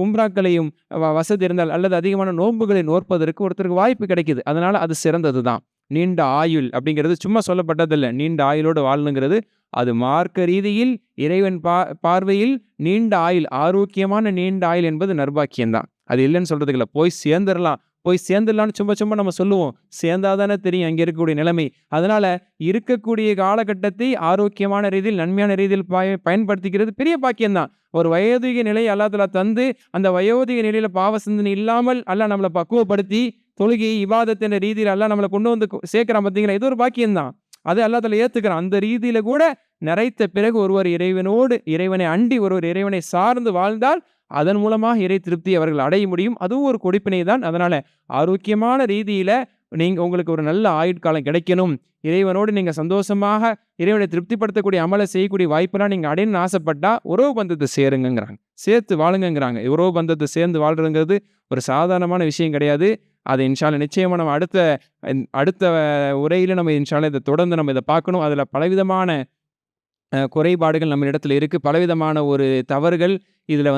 S2: உம்ராக்களையும் வசதி இருந்தால் அல்லது அதிகமான நோன்புகளை நோற்பதற்கு ஒருத்தருக்கு வாய்ப்பு கிடைக்குது. அதனால அது சிறந்தது தான். நீண்ட ஆயுள் அப்படிங்கிறது சும்மா சொல்லப்பட்டதில்லை. நீண்ட ஆயுளோடு வாழணுங்கிறது அது மார்க்க ரீதியில் இறைவன் பார்வையில் நீண்ட ஆயுள், ஆரோக்கியமான நீண்ட ஆயுள் என்பது நற்பாக்கியம்தான். அது இல்லைன்னு சொல்றதுக்கு இல்லை. போய் சேர்ந்துடலான்னு சும்மா நம்ம சொல்லுவோம். சேர்ந்தாதானே தெரியும் அங்கே இருக்கக்கூடிய நிலைமை. அதனால இருக்கக்கூடிய காலகட்டத்தை ஆரோக்கியமான ரீதியில் நன்மையான ரீதியில் பயன்படுத்திக்கிறது பெரிய பாக்கியம்தான். ஒரு வயோதிக நிலையை அல்லாஹ் தஆலா தந்து அந்த வயோதிக நிலையில பாவ சிந்தனை இல்லாமல் அல்லாஹ் நம்மளை பக்குவப்படுத்தி தொழுகை இபாதத் என்ற ரீதியில் அல்லாஹ் நம்மளை கொண்டு வந்து சேர்க்கிறான் பார்த்தீங்களா, இது ஒரு பாக்கியம்தான். அது அல்லாஹ் தஆலா ஏத்துக்கிறான். அந்த ரீதியில கூட நிறைத்த பிறகு ஒருவர் இறைவனை அண்டி ஒருவர் இறைவனை சார்ந்து வாழ்ந்தால் அதன் மூலமாக இறை திருப்தி அவர்கள் அடைய முடியும். அதுவும் ஒரு கொடுப்பினை தான். அதனால ஆரோக்கியமான ரீதியில உங்களுக்கு ஒரு நல்ல ஆயுட்காலம் கிடைக்கணும், இறைவனோடு நீங்க சந்தோஷமாக இறைவனை திருப்திப்படுத்தக்கூடிய அமலை செய்யக்கூடிய வாய்ப்பெல்லாம் நீங்க அடையணும்னு ஆசைப்பட்டா உறவு பந்தத்தை சேருங்கிறாங்க, சேர்த்து வாழுங்கிறாங்க. உறவு பந்தத்தை சேர்ந்து வாழ்றதுங்கிறது ஒரு சாதாரணமான விஷயம் கிடையாது. அதை இன்ஷால்லா நிச்சயமா நம்ம அடுத்த உரையில நம்ம இன்ஷால்லா இதை தொடர்ந்து நம்ம இதை பார்க்கணும். அதுல பலவிதமான குறைபாடுகள் நம்ம இடத்துல இருக்கு, பலவிதமான ஒரு தவறுகள் இதுல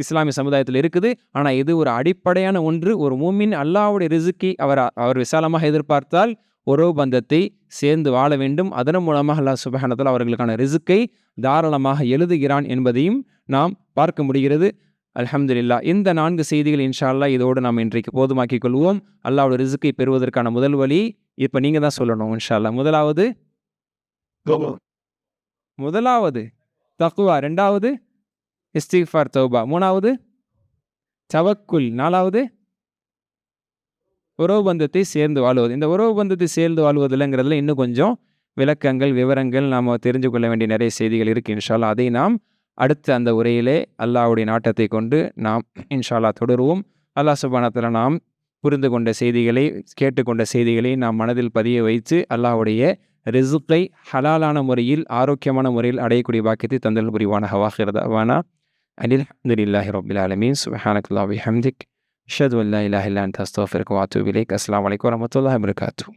S2: இஸ்லாமிய சமுதாயத்தில் இருக்குது. ஆனா இது ஒரு அடிப்படையான ஒன்று. ஒரு மூமின் அல்லாஹ்வுடைய ரிஸ்கை அவர் விசாலமாக எதிர்பார்த்தால் உறவு பந்தத்தை சேர்ந்து வாழ வேண்டும். அதன் மூலமாக அல்லாஹ் சுப்ஹானஹு வ தஆலா அவர்களுக்கான ரிஸ்கை தாராளமாக எழுதுகிறான் என்பதையும் நாம் பார்க்க முடிகிறது. அல்ஹம்துலில்லாஹ். இந்த 4 செய்திகள் இன்ஷா அல்லாஹ் இதோடு நாம் இன்றைக்கு போதுமாக்கிக் கொள்வோம். அல்லாஹ்வுடைய ரிஸ்கை பெறுவதற்கான முதல் வழி இப்ப நீங்க தான் சொல்லணும் இன்ஷா அல்லாஹ். முதலாவது தக்வா, 2வது இஸ்திக்ஃபார் தௌபா, 3வது தவக்குல், 4வது உறவு பந்தத்தை சேர்ந்து வாழுவது. இந்த உறவு பந்தத்தை சேர்ந்து வாழ்வதில்ங்கிறதுல இன்னும் கொஞ்சம் விளக்கங்கள், விவரங்கள் நாம் தெரிஞ்சு கொள்ள வேண்டிய நிறைய செய்திகள் இருக்கு இன்ஷா அல்லாஹ். அதை நாம் அடுத்த அந்த உரையிலே அல்லாஹ்வுடைய நாட்டத்தை கொண்டு நாம் இன்ஷா அல்லாஹ் தொடருவோம். அல்லாஹ் சுப்ஹானஹு வ தஆலா நாம் புரிந்து கொண்ட செய்திகளை, கேட்டுக்கொண்ட செய்திகளை நாம் மனதில் பதிய வைத்து அல்லாஹ்வுடைய ரிஸ்கை ஹலாலான முறையில் ஆரோக்கியமான முறையில் அடையக்கூடிய பாக்கியத்தை தந்தல் புரிவானாக. வாஹிர் தஅவானா அல்ஹம்துலில்லாஹி ரப்பில் ஆலமீன். சுப்ஹானக்கல்லாஹி வ பிஹம்திக் அஷ்ஹது அன் லா இலாஹா இல்லா அன்த அஸ்தக்ஃபிருக வ அத்தூபு இலைக். அஸ்ஸலாமு அலைக்கும் வ ரஹ்மத்துல்லாஹி வ பரகாத்துஹு.